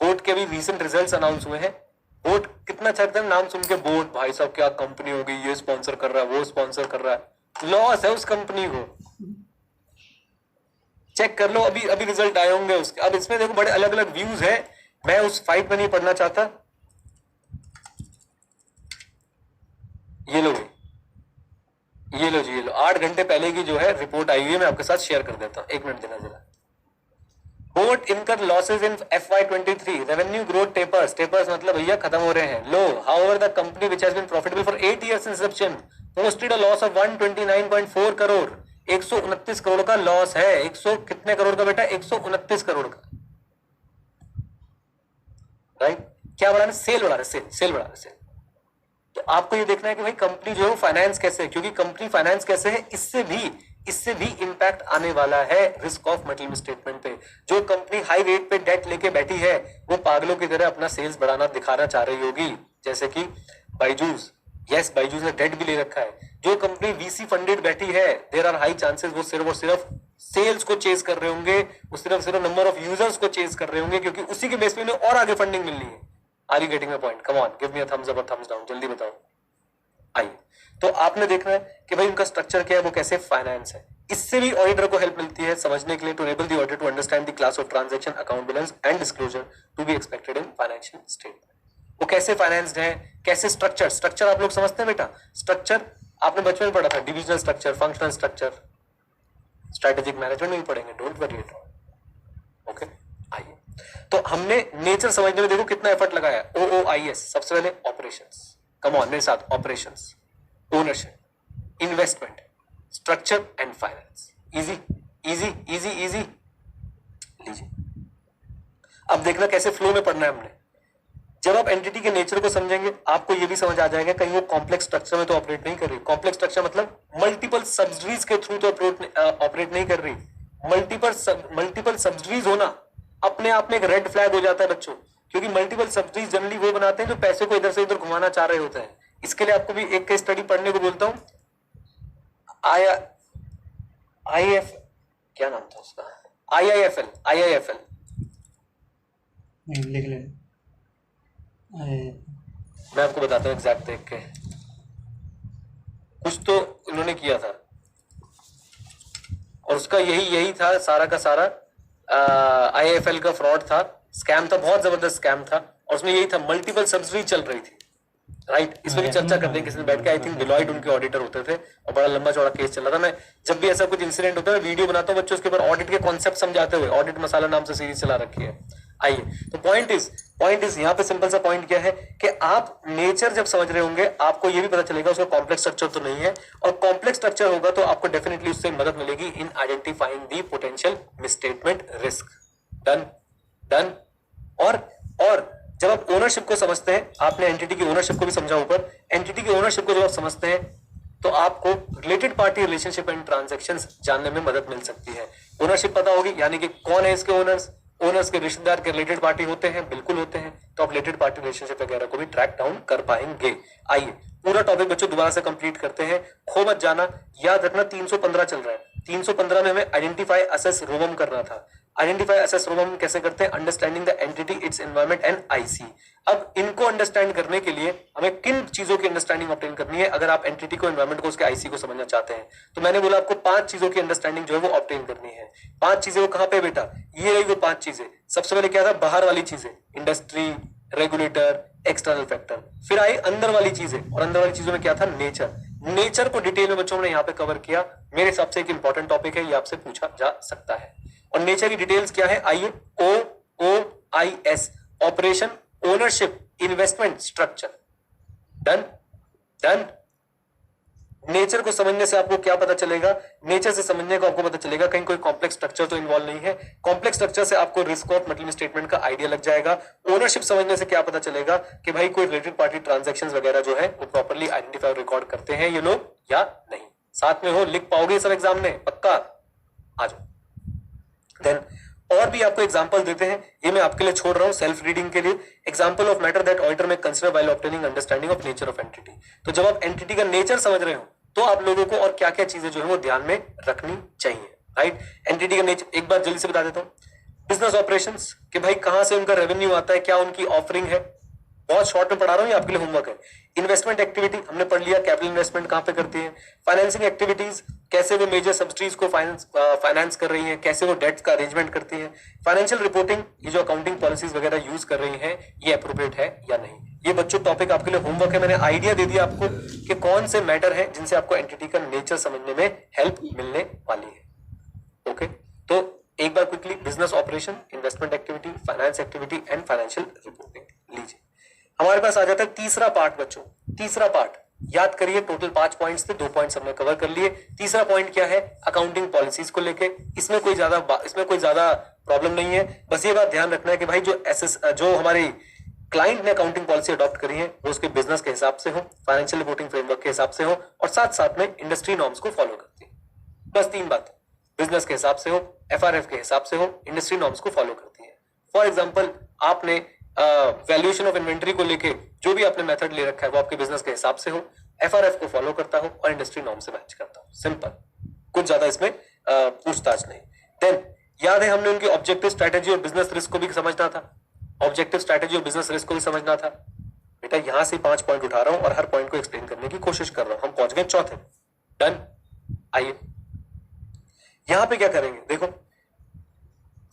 Speaker 1: बोट के भी रिसेंट रिजल्ट्स अनाउंस हुए हैं। बोट कितना अच्छा लगता है नाम सुन के, बोट भाई साहब क्या कंपनी हो गई, ये स्पॉन्सर कर रहा है, वो स्पॉन्सर कर रहा है, लॉस है उस कंपनी को। चेक कर लो, अभी रिजल्ट आए होंगे उसके। अब इसमें देखो बड़े अलग अलग व्यूज है, मैं उस फाइट में नहीं पढ़ना चाहता। ये लो जी, ये लो 8 घंटे पहले की जो है रिपोर्ट आई हुई है, मैं आपके साथ शेयर कर देता हूं, 1 मिनट देना जरा। BoAt incurs losses in FY23, revenue growth tapers मतलब भैया खत्म हो रहे हैं, लो। However the company which has been profitable for 8 years since inception posted a loss of 129.4 crore. 129 crore का लॉस है। 100 कितने करोड़ का बेटा? 129 करोड़ का, राइट। क्या बढ़ा रहे? सेल बढ़ा रहे, सेल बढ़ा रहे। तो आपको ये देखना है कि भाई कंपनी जो है वो फाइनेंस कैसे है, क्योंकि कंपनी फाइनेंस कैसे है इससे भी इंपैक्ट आने वाला है रिस्क ऑफ मटेरियल स्टेटमेंट पे। जो कंपनी हाई रेट पे डेट लेके बैठी है वो पागलों की तरह अपना सेल्स बढ़ाना दिखाना चाह रही होगी, जैसे कि बायजूस। यस, बायजूस ने डेट भी ले रखा है। जो कंपनी VC फंडेड बैठी है, देयर आर हाई चांसेस वो सिर्फ और सिर्फ सेल्स को चेज कर रहे होंगे, वो सिर्फ नंबर ऑफ यूजर्स को चेज कर रहे होंगे, क्योंकि उसी के बेस पे उन्हें और आगे फंडिंग मिलनी है। Are you getting my point? Come on, give me a thumbs up और थम्स डाउन, जल्दी बताओ। आइए, तो आपने देखना है कि भाई उनका स्ट्रक्चर क्या है, वो कैसे फाइनेंस है। इससे भी ऑडिटर को हेल्प मिलती है समझने के लिए, to enable the auditor to understand the class of transaction, account balance and disclosure to be expected in financial statement. वो कैसे फाइनेंस्ड है, कैसे स्ट्रक्चर आप लोग समझते हैं बेटा? स्ट्रक्चर आपने बचपन में पढ़ा था, divisional structure, functional structure, strategic management में भी पढ़ेंगे, don't worry at all. Okay, आइए, तो हमने नेचर समझने में देखो कितना एफर्ट लगाया। OOIS सबसे पहले ऑपरेशंस, कम ऑन मेरे साथ, operations, ownership, investment, structure and finance. Easy easy easy easy. लीजिए, अब देखना कैसे फ्लो में पढ़ना है हमने। जब आप एंटिटी के नेचर को समझेंगे आपको ये भी समझ आ जाएगा कहीं वो कॉम्प्लेक्स स्ट्रक्चर में तो ऑपरेट नहीं कर रही। कॉम्प्लेक्स स्ट्रक्चर मतलब मल्टीपल सब्सिडीज के थ्रू तो ऑपरेट नहीं कर रही। मल्टीपल सब्सिडीज होना अपने आप में एक रेड फ्लैग हो जाता है बच्चों, क्योंकि मल्टीपल सब्सिडीज जनरली वो बनाते हैं जो पैसे को इधर से उधर घुमाना चाह रहे होते हैं। इसके लिए आपको भी एक केस स्टडी पढ़ने को बोलता हूं। IF क्या नाम था उसका, IIFL
Speaker 2: लिख ले।
Speaker 1: मैं आपको बताता हूँ एग्जैक्ट देख के, कुछ तो इन्होंने किया था और उसका यही था सारा का सारा। IIFL का फ्रॉड था, स्कैम था, बहुत जबरदस्त स्कैम था और उसमें यही था, मल्टीपल सब्सिडी चल रही थी, राइट। इसमें भी चर्चा करते हैं किसी ने बैठ के, आई थिंक डिलॉयट उनके ऑडिटर होते थे और बड़ा लंबा चौड़ा केस चल रहा था। मैं जब भी ऐसा कुछ इंसिडेंट होता है वीडियो बनाता हूँ बच्चों उसके ऊपर ऑडिट के कॉन्सेप्ट समझाते हुए, ऑडिट मसाला नाम से सीरीज चला रखी है। आइए, तो पॉइंट इज यहाँ पे सिंपल सा पॉइंट क्या है कि आप नेचर जब समझ रहे होंगे आपको ये भी पता चलेगा उसका कॉम्प्लेक्स स्ट्रक्चर तो नहीं है, और कॉम्प्लेक्स स्ट्रक्चर होगा तो आपको डेफिनेटली उससे मदद मिलेगी in identifying the potential misstatement risk. Done. और जब आप ओनरशिप को समझते हैं, आपने एंटिटी की ओनरशिप को भी समझा ऊपर, एंटिटी की ओनरशिप को जब आप समझते हैं तो आपको related party relationship and transactions जानने में मदद मिल सकती है। ओनरशिप पता होगी, यानी कि कौन है इसके ओनर्स के रिश्तेदार के रिलेटेड पार्टी होते हैं, बिल्कुल होते हैं, तो आप रिलेटेड पार्टी रिलेशनशिप वगैरह को भी ट्रैक डाउन कर पाएंगे। आइए पूरा टॉपिक बच्चों दोबारा से कंप्लीट करते हैं, खो मत जाना, याद रखना 315 चल रहा है। 315 में हमें आइडेंटिफाई असेस रोमम करना था। आइडेंटिफाई असेस रोमम कैसे करते हैं, understanding the entity, its environment and IC. अब इनको अंडरस्टैंड करने के लिए हमें किन चीजों की अंडरस्टैंडिंग ऑब्टेन करनी है, अगर आप एंटिटी को, एनवायरनमेंट को, उसके आईसी को समझना चाहते हैं, तो मैंने बोला आपको 5 चीजों की अंडरस्टैंडिंग जो है वो ऑब्टेन करनी है। 5 चीजें वो कहां पे बेटा, ये रही वो 5 चीजें। सबसे पहले क्या था, बाहर वाली चीजें, इंडस्ट्री, रेगुलेटर, एक्सटर्नल फैक्टर। फिर आई अंदर वाली चीजें, और अंदर वाली चीजों में क्या था, नेचर को डिटेल में बच्चों ने यहाँ पे कवर किया। मेरे हिसाब से एक इंपॉर्टेंट टॉपिक है, ये आपसे पूछा जा सकता है। और नेचर की डिटेल्स क्या है, आइए, OOIS, operation, ownership, investment, structure. Done. Nature को समझने से आपको क्या पता चलेगा, नेचर से समझने को आपको पता चलेगा कहीं कोई कॉम्प्लेक्स स्ट्रक्चर तो इन्वॉल्व नहीं है। कॉम्प्लेक्स स्ट्रक्चर से आपको रिस्क ऑफ मल्टीपल स्टेटमेंट का आइडिया लग जाएगा। ओनरशिप समझने से क्या पता चलेगा कि भाई कोई रिलेटेड पार्टी ट्रांजैक्शंस वगैरह जो है वो प्रॉपर्ली आइडेंटिफाई रिकॉर्ड करते हैं ये लोग या नहीं। साथ में हो, लिख पाओगे सब एग्जाम में पक्का, आ जाओ। देन और भी आपको एग्जांपल देते हैं, ये मैं आपके लिए छोड़ रहा हूं सेल्फ रीडिंग के लिए। Example of matter that auditor may consider while obtaining understanding of nature of entity. तो जब आप एंटिटी का नेचर समझ रहे हो तो आप लोगों को और क्या क्या चीजें जो है वो ध्यान में रखनी चाहिए, राइट। एंटिटी का नेचर एक बार जल्दी से बता देता हूं। बिजनेस ऑपरेशंस, कि भाई कहां से उनका रेवेन्यू आता है, क्या उनकी ऑफरिंग है, बहुत शॉर्ट में पढ़ा रहा हूं, ये आपके लिए होमवर्क है। इन्वेस्टमेंट एक्टिविटी हमने पढ़ लिया, कैपिटल इन्वेस्टमेंट कहां पे करती है। फाइनेंसिंग एक्टिविटीज, कैसे वो मेजर सब्सिडीज को फाइनेंस कर रही है, कैसे वो डेट्स का अरेंजमेंट करती है। फाइनेंशियल रिपोर्टिंग, ये जो अकाउंटिंग पॉलिसीज वगैरह यूज कर रही है ये अप्रोप्रिएट है या नहीं। ये बच्चों टॉपिक आपके लिए होमवर्क है, मैंने आइडिया दे दिया आपको कि कौन से मैटर है जिनसे आपको एंटिटी का नेचर समझने में हेल्प मिलने वाली है। ओके, तो एक बार quickly, business operation, investment activity, finance activity and financial reporting लीजिए। हमारे पास आ जाता है तीसरा पार्ट बच्चों। तीसरा पार्ट याद करिए, टोटल 5 पॉइंट्स थे, 2 पॉइंट्स हमने कवर कर लिए। तीसरा पॉइंट क्या है, अकाउंटिंग पॉलिसीज को लेके। इसमें कोई ज्यादा प्रॉब्लम नहीं है, बस ये बात ध्यान रखना है कि भाई जो हमारी क्लाइंट ने अकाउंटिंग पॉलिसी अडॉप्ट करी है वो उसके बिजनेस के हिसाब से हो, फाइनेंशियल रिपोर्टिंग फ्रेमवर्क के हिसाब से हो, और साथ साथ में इंडस्ट्री नॉर्म्स को फॉलो करती है। बस 3 बात, बिजनेस के हिसाब से हो, FRF के हिसाब से हो, इंडस्ट्री नॉर्म्स को फॉलो करती है। फॉर एग्जाम्पल, आपने वैल्यूएशन ऑफ इन्वेंट्री को लेके जो भी आपने मेथड ले रखा है वो आपके बिजनेस के हिसाब से हो, FRF को फॉलो करता हो और इंडस्ट्री नॉर्म से मैच करता हो। सिंपल, कुछ ज्यादा इसमें पूछताछ नहीं। देन याद है हमने उनकी ऑब्जेक्टिव स्ट्रेटेजी और बिजनेस रिस्क को भी समझना था। ऑब्जेक्टिव स्ट्रेटेजी और बिजनेस रिस्क को भी समझना था। बेटा यहां से 5 पॉइंट उठा रहा हूं और हर पॉइंट को एक्सप्लेन करने की कोशिश कर रहा हूं। हम पहुंच गए चौथे। डन। आइए यहां पे क्या करेंगे, देखो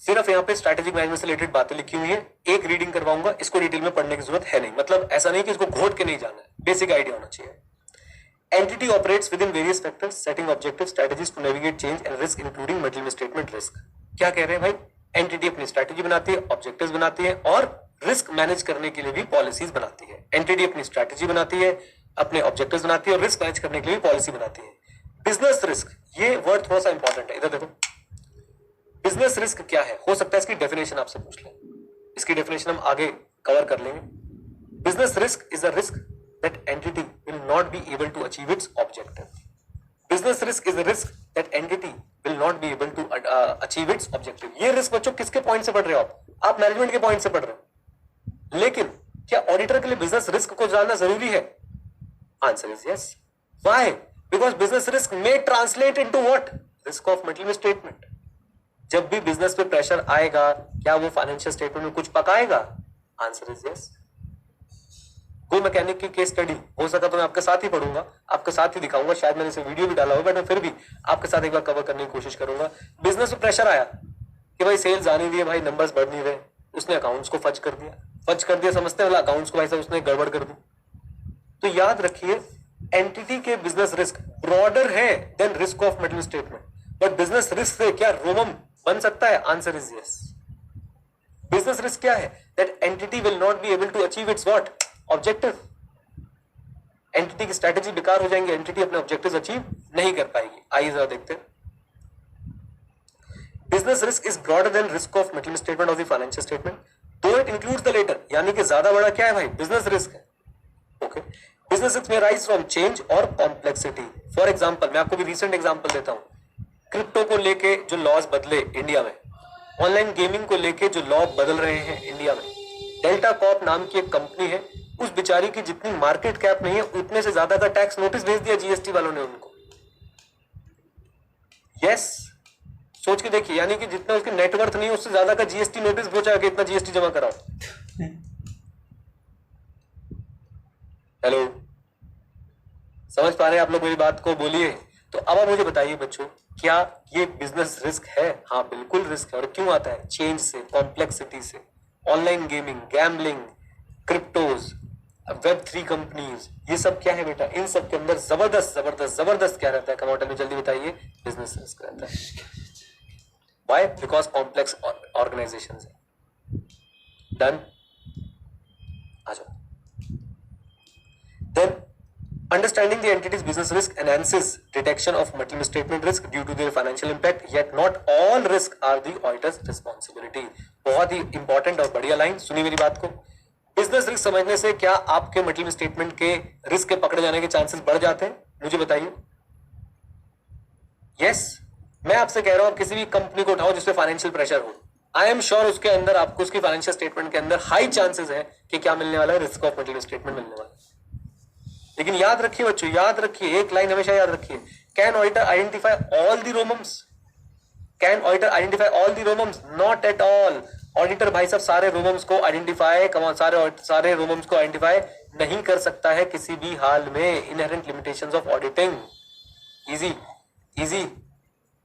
Speaker 1: सिर्फ यहाँ पे स्ट्रैटेजिक मैनेजमेंट से रिलेटेड बातें लिखी हुई है, एक रीडिंग करवाऊंगा, इसको डिटेल में पढ़ने की जरूरत है नहीं। मतलब ऐसा नहीं कि इसको घोट के नहीं जाना है, बेसिक आइडिया होना चाहिए। Entity operates within various factors, setting objective, strategies to navigate change and risk including multiple statement risk. क्या कह रहे हैं भाई, एंटिटी अपनी स्ट्रैटेजी बनाती है, ऑब्जेक्टिव्स बनाती है और रिस्क मैनेज करने के लिए भी पॉलिसीज बनाती है। एंटिटी अपनी स्ट्रैटेजी बनाती है, अपने ऑब्जेक्टिव्स बनाती है और रिस्क मैनेज करने के लिए भी पॉलिसी बनाती है। बिजनेस रिस्क, ये वर्ड थोड़ा सा इंपॉर्टेंट है, इधर देखो। बिजनेस रिस्क क्या है, हो सकता है इसकी डेफिनेशन आपसे पूछ लें, इसकी डेफिनेशन हम आगे कवर कर लेंगे। Business risk is a risk that entity will not be able to achieve its objective. Business risk is a risk that entity will not be able to achieve its objective. ये risk बच्चों किसके point से पढ़ रहे हो आप management के point से पढ़ रहे हो, लेकिन क्या ऑडिटर के लिए बिजनेस रिस्क को जानना जरूरी है? Answer is yes. Why? Because business risk may translate into what, risk of material statement. जब भी बिजनेस पे प्रेशर आएगा, क्या वो फाइनेंशियल स्टेटमेंट में कुछ पकाएगा? Answer is yes. कोई मैकेनिक की केस स्टडी हो सका तो मैं आपके साथ ही पढ़ूंगा, आपके साथ ही दिखाऊंगा, शायद मैंने इसे वीडियो भी डाला होगा, बट मैं फिर भी आपके साथ एक बार कवर करने की कोशिश करूंगा। बिजनेस में प्रेशर आया कि भाई सेल्स आनी रही है, भाई नंबर्स बढ़ नहीं रहे, उसने अकाउंट्स को फज कर दिया, समझते हैं, अकाउंट्स को भाई साहब उसने गड़बड़ कर दी। तो याद रखिए, एंटिटी के बिजनेस रिस्क ब्रॉडर है than risk of material statement, but business risk से क्या रोमम बन सकता है? Answer is yes. Business risk क्या है? That entity will not be able to achieve its what? Objective. Entity की स्ट्रेटेजी बेकार हो जाएंगी, एंटिटी अपने ऑब्जेक्टिव्स अचीव नहीं कर पाएगी। आइए जरा देखते हैं। Business risk is broader then risk of material statement of the financial statement, दो इट इंक्लूड्स द लेटर, यानी कि ज्यादा बड़ा क्या है भाई? बिजनेस रिस्क है। ओके, बिजनेस रिस्क में राइज फ्रॉम चेंज और कॉम्प्लेक्सिटी। फॉर एग्जांपल, मैं आपको भी रिसेंट एग्जांपल देता हूं। क्रिप्टो को लेके जो लॉज बदले इंडिया में, ऑनलाइन गेमिंग को लेके जो लॉ बदल रहे हैं इंडिया में, डेल्टा कॉर्प नाम की एक कंपनी है, उस बेचारी की जितनी मार्केट कैप नहीं है उतने से ज्यादा का टैक्स नोटिस भेज दिया जीएसटी वालों ने उनको। यस, सोच के देखिए, यानी कि जितना उसके नेटवर्थ नहीं है उससे ज्यादा का जीएसटी नोटिस पहुंचा कि इतना जीएसटी जमा कराओ। हेलो, समझ पा रहे हैं आप लोग मेरी बात को? बोलिए। तो अब आप मुझे बताइए बच्चों, क्या ये बिजनेस रिस्क है? हाँ बिल्कुल रिस्क है। और क्यों आता है? चेंज से, कॉम्प्लेक्सिटी से। Online gaming, gambling, cryptos, web 3 companies, ये सब क्या है बेटा? इन सब के अंदर जबरदस्त जबरदस्त जबरदस्त क्या रहता है? कमोटर में जल्दी बताइए। बिजनेस रिस्क रहता है। व्हाई? बिकॉज कॉम्प्लेक्स ऑर्गेनाइजेशन है। डन, आ जाओ। Then understanding the entity's business risk enhances detection of material statement risk due to their financial impact, yet not all risk are the auditor's responsibility। बहुत ही important और बढ़िया line, सुनिए मेरी बात को। बिजनेस रिस्क समझने से क्या आपके मटेरियल स्टेटमेंट के रिस्क के पकड़े जाने के चांसेस बढ़ जाते हैं? मुझे बताइए। यस, मैं आपसे कह रहा हूं, आप किसी भी कंपनी को उठाओ जिसपे फाइनेंशियल प्रेशर हो, आई एम श्योर उसके अंदर आपको उसकी फाइनेंशियल स्टेटमेंट के अंदर हाई चांसेस है कि क्या मिलने वाला है? रिस्क ऑफ मटेरियल स्टेटमेंट मिलने वाला है। लेकिन याद रखिए बच्चों, याद रखिए, एक लाइन हमेशा याद रखिए, can auditor identify all the ROMMs? Can auditor identify all the ROMMs? Not at all. Auditor भाई साहब सारे रोमम्स को आइडेंटिफाई, सारे रोमम्स को आइडेंटिफाई नहीं कर सकता है किसी भी हाल में। Inherent limitations of auditing. Easy easy.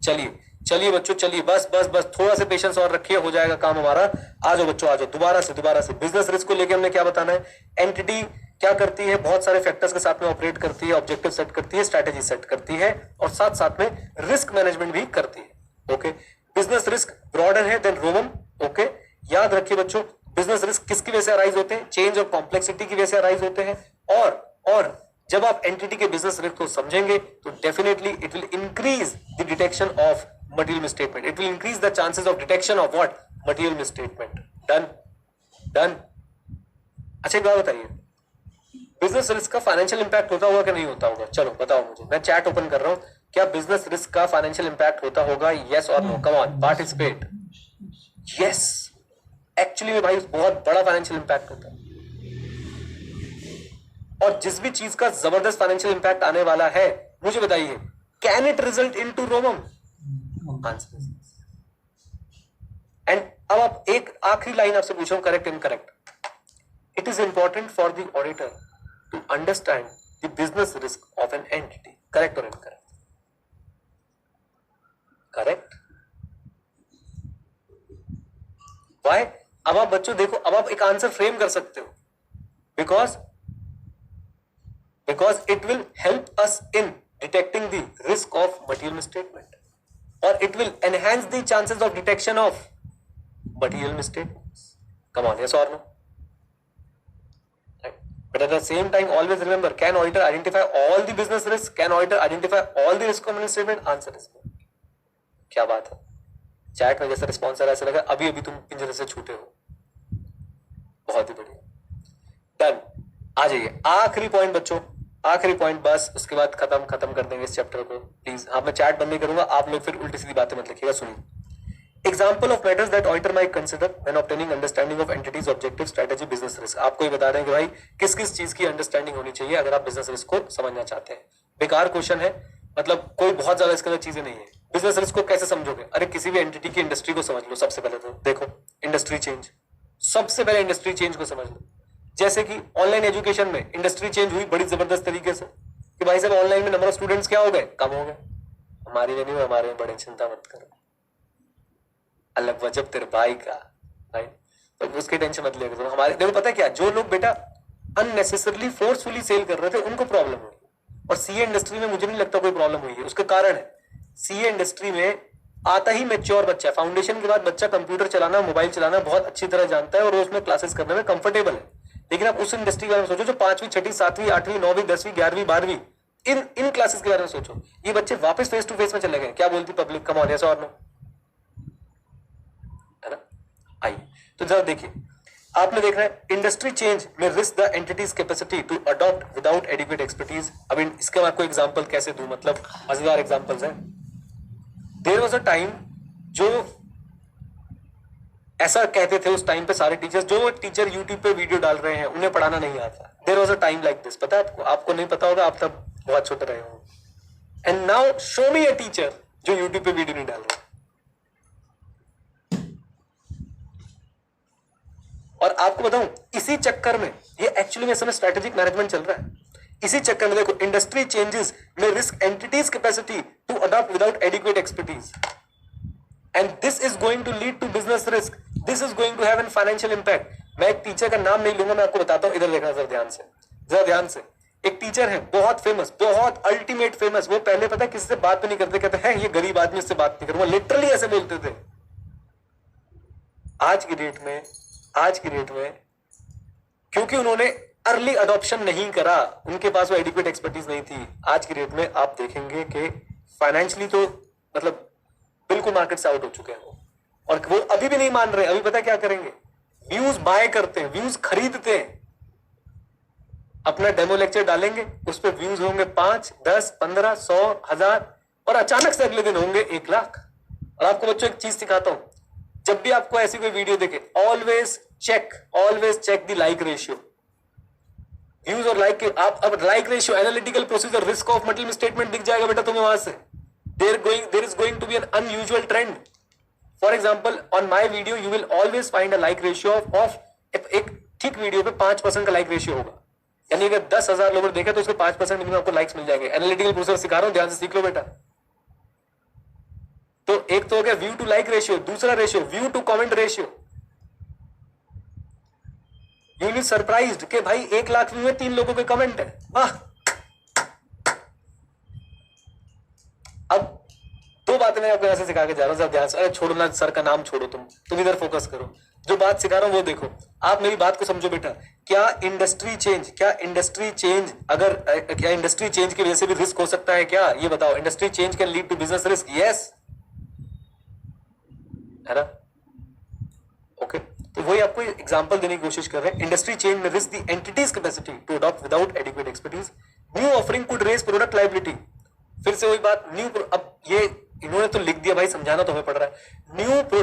Speaker 1: चलिए चलिए बच्चों, चलिए, बस बस बस थोड़ा सा पेशेंस और रखिए, हो जाएगा काम हमारा। आ जाओ बच्चों, आ जाओ। दोबारा से बिजनेस रिस्क को लेकर हमने क्या बताना है? एंटिटी क्या करती है? बहुत सारे फैक्टर्स के साथ में ऑपरेट करती है, ऑब्जेक्टिव सेट करती है, स्ट्रैटेजी सेट करती है, और साथ साथ में रिस्क मैनेजमेंट भी करती है। ओके, बिजनेस रिस्क ब्रॉडर है देन रोमम। ओके, याद रखिए बच्चों, बिजनेस रिस्क किसकी वजह से अराइज होते हैं? चेंज और कॉम्प्लेक्सिटी की वजह से अराइज होते हैं। और जब आप एंटिटी के बिजनेस रिस्क को समझेंगे तो definitely it will increase the detection of material misstatement. It will increase the chances of detection of what? Material misstatement. Done done. अच्छा एक बात बताइए, बिजनेस रिस्क का फाइनेंशियल इंपैक्ट होता होगा कि नहीं होता होगा? चलो बताओ मुझे, मैं चैट ओपन कर रहा हूं। क्या बिजनेस रिस्क का फाइनेंशियल इंपैक्ट होता होगा? यस और no? Come on, participate. Yes, actually में भाई बहुत बड़ा फाइनेंशियल इंपैक्ट होता है, और जिस भी चीज का जबरदस्त फाइनेंशियल इंपैक्ट आने वाला है, मुझे बताइए, can it result into रोमम? Answer is yes. And अब आप एक आखिरी लाइन आपसे पूछो, correct incorrect. It is important for the auditor to understand the business risk of an entity. Correct or incorrect? Correct? Why? अब आप बच्चों देखो, अब आप एक आंसर फ्रेम कर सकते हो, because it will help us in detecting the risk of material misstatement, or it will enhance the chances of detection of material misstatements. Come on, yes or no? But at the same time, always remember, can auditor identify all the business risks? Can auditor identify all the risk of metail statement? Answer is no. क्या बात है? Chat में जैसा response आ रहा है, ऐसा लगा अभी अभी तुम पिंजरे से छूटे हो। बहुत ही बढ़िया, डन। आ जाइए, आखिरी पॉइंट बच्चों, आखिरी पॉइंट बस, उसके बाद खत्म कर देंगे इस चैप्टर को। प्लीज, हाँ मैं चैट बंद नहीं करूंगा, आप लोग फिर उल्टी सीधी बातें मत लिखिएगा। सुनिए, example of matters that auditor might consider when obtaining understanding of entities, objective, strategy, business risk. आपको ही बता रहे हैं कि भाई किस किस चीज की अंडरस्टैंडिंग होनी चाहिए अगर आप बिजनेस रिस्क को समझना चाहते हैं। बेकार क्वेश्चन है, मतलब कोई बहुत ज्यादा इसके अंदर चीजें नहीं है, बिजनेस रिस्क को कैसे समझोगे? अरे किसी भी एंटिटी की इंडस्ट्री को समझ लो। सबसे पहले तो देखो इंडस्ट्री चेंज, सबसे पहले इंडस्ट्री चेंज को समझ लो। जैसे कि ऑनलाइन एजुकेशन में इंडस्ट्री चेंज हुई बड़ी जबरदस्त तरीके से कि भाई साहब ऑनलाइन में नंबर ऑफ स्टूडेंट्स क्या हो गए? कम हो गए। हमारी में नहीं हुए, हमारे में बड़े, चिंता मत करो। अलग वजब तेरे भाई का भाई, तो उसकी टेंशन मत लेकर। हमारे देखो पता है क्या, जो लोग बेटा अननेसेसरली फोर्सफुली सेल कर रहे थे उनको प्रॉब्लम हुई, और सीए इंडस्ट्री में मुझे नहीं लगता कोई प्रॉब्लम हुई है। उसका कारण है सीए इंडस्ट्री में आता ही मैच्योर बच्चा है। फाउंडेशन के बाद बच्चा कंप्यूटर चलाना, मोबाइल चलाना बहुत अच्छी तरह जानता है और वो उसमें क्लासेस करने में कंफर्टेबल है। लेकिन आप उस इंडस्ट्री के बारे में सोचो जो 5वीं 6वीं 7वीं 8वीं 9वीं 10वीं 11वीं 12वीं इन क्लासेस के बारे में सोचो। ये बच्चे वापस फेस टू फेस में चले गए। क्या बोलती पब्लिक? कम ऑन, यस और नो, है ना? आइए तो जरा देखिए, आपने देखा है इंडस्ट्री चेंज में risk the entity's capacity to adopt without adequate expertise. अब इसके मैं आपको एग्जांपल कैसे दूं, मतलब मजेदार एग्जांपल्स हैं। देयर वाज अ टाइम, जो ऐसा कहते थे उस टाइम पे सारे टीचर्स, जो टीचर यूट्यूब पे वीडियो डाल रहे हैं उन्हें पढ़ाना नहीं आता। There was a time like this. पता है आपको? आपको नहीं पता होगा, आप तब बहुत छोटे रहे हो। And now show me a teacher जो यूट्यूब पे वीडियो नहीं डाल रहा। और आपको बताऊं, इसी चक्कर में ये एक्चुअली में समय स्ट्रेटेजिक मैनेजमेंट चल रहा है। इसी चक्कर में देखो इंडस्ट्री चेंजेस में risk entities capacity to adopt without adequate expertise, and this is going to lead to business risk, this is going to have an financial impact. मैं एक टीचर का नाम नहीं लूंगा, मैं आपको बताता हूं, इधर देखना जरा ध्यान से, जरा ध्यान से। एक टीचर है बहुत फेमस, बहुत अल्टीमेट फेमस। वो पहले पता है किसी से बात भी नहीं करते, कहते हैं ये गरीब आदमी, इससे बात नहीं करूंगा, लिटरली ऐसे बोलते थे। आज की डेट में क्योंकि उन्होंने अर्ली अडॉप्शन नहीं करा, उनके पास वो एडिक्वेट एक्सपर्टीज नहीं थी। आज की डेट में आप देखेंगे कि फाइनेंशियली तो मतलब बिल्कुल मार्केट से आउट हो चुके हैं वो, और वो अभी भी नहीं मान रहे। अभी पता क्या करेंगे? व्यूज बाय करते हैं, व्यूज खरीदते हैं। अपना डेमो लेक्चर डालेंगे, उस पर व्यूज होंगे 5, 10, 15, 100, 1000, और अचानक से अगले दिन होंगे 1 लाख। और आपको बच्चों एक चीज सिखाता हूं, जब भी आपको ऐसी कोई वीडियो देखे, always check the like ratio. Views और लाइक के आप अब like ratio, analytical procedure, risk of material statement दिख जाएगा बेटा तुम्हें वहां से। there is going to be an unusual trend. For example, on my video you will always find a like ratio of एक ठीक वीडियो पे 5% का लाइक रेशियो होगा, यानी अगर 10,000 लोगों ने देखा तो उसके 5% मिनिमम आपको लाइक्स मिल जाएंगे। एनालिटिकल प्रोसेस सिखा रहा हूं, ध्यान से सीख लो बेटा। तो एक तो हो गया व्यू टू लाइक रेशियो, दूसरा ratio view to comment ratio. You will be surprised कि भाई 1 लाख व्यू में 3 लोगों के कमेंट है। वाह! अब 2 बातें मैं आपको ऐसे सिखा के जा रहा हूं, ध्यान से। अरे छोड़ो ना, सर का नाम छोड़ो, तुम इधर फोकस करो। जो बात सिखा रहा हूं वो देखो, आप मेरी बात को समझो बेटा। क्या इंडस्ट्री चेंज अगर क्या इंडस्ट्री चेंज की वजह से भी रिस्क हो सकता है क्या? ये बताओ। Industry change can lead to business risk, yes, है ना? ओके, तो वही आपको एग्जांपल देने की कोशिश कर रहे हैं। इंडस्ट्री चेंज में risk the entity's capacity to adopt without adequate expertise. New offering could raise product liability. फिर से वही बात, अब ये इन्होंने तो लिख दिया भाई, समझाना तो हमें पड़ रहा है।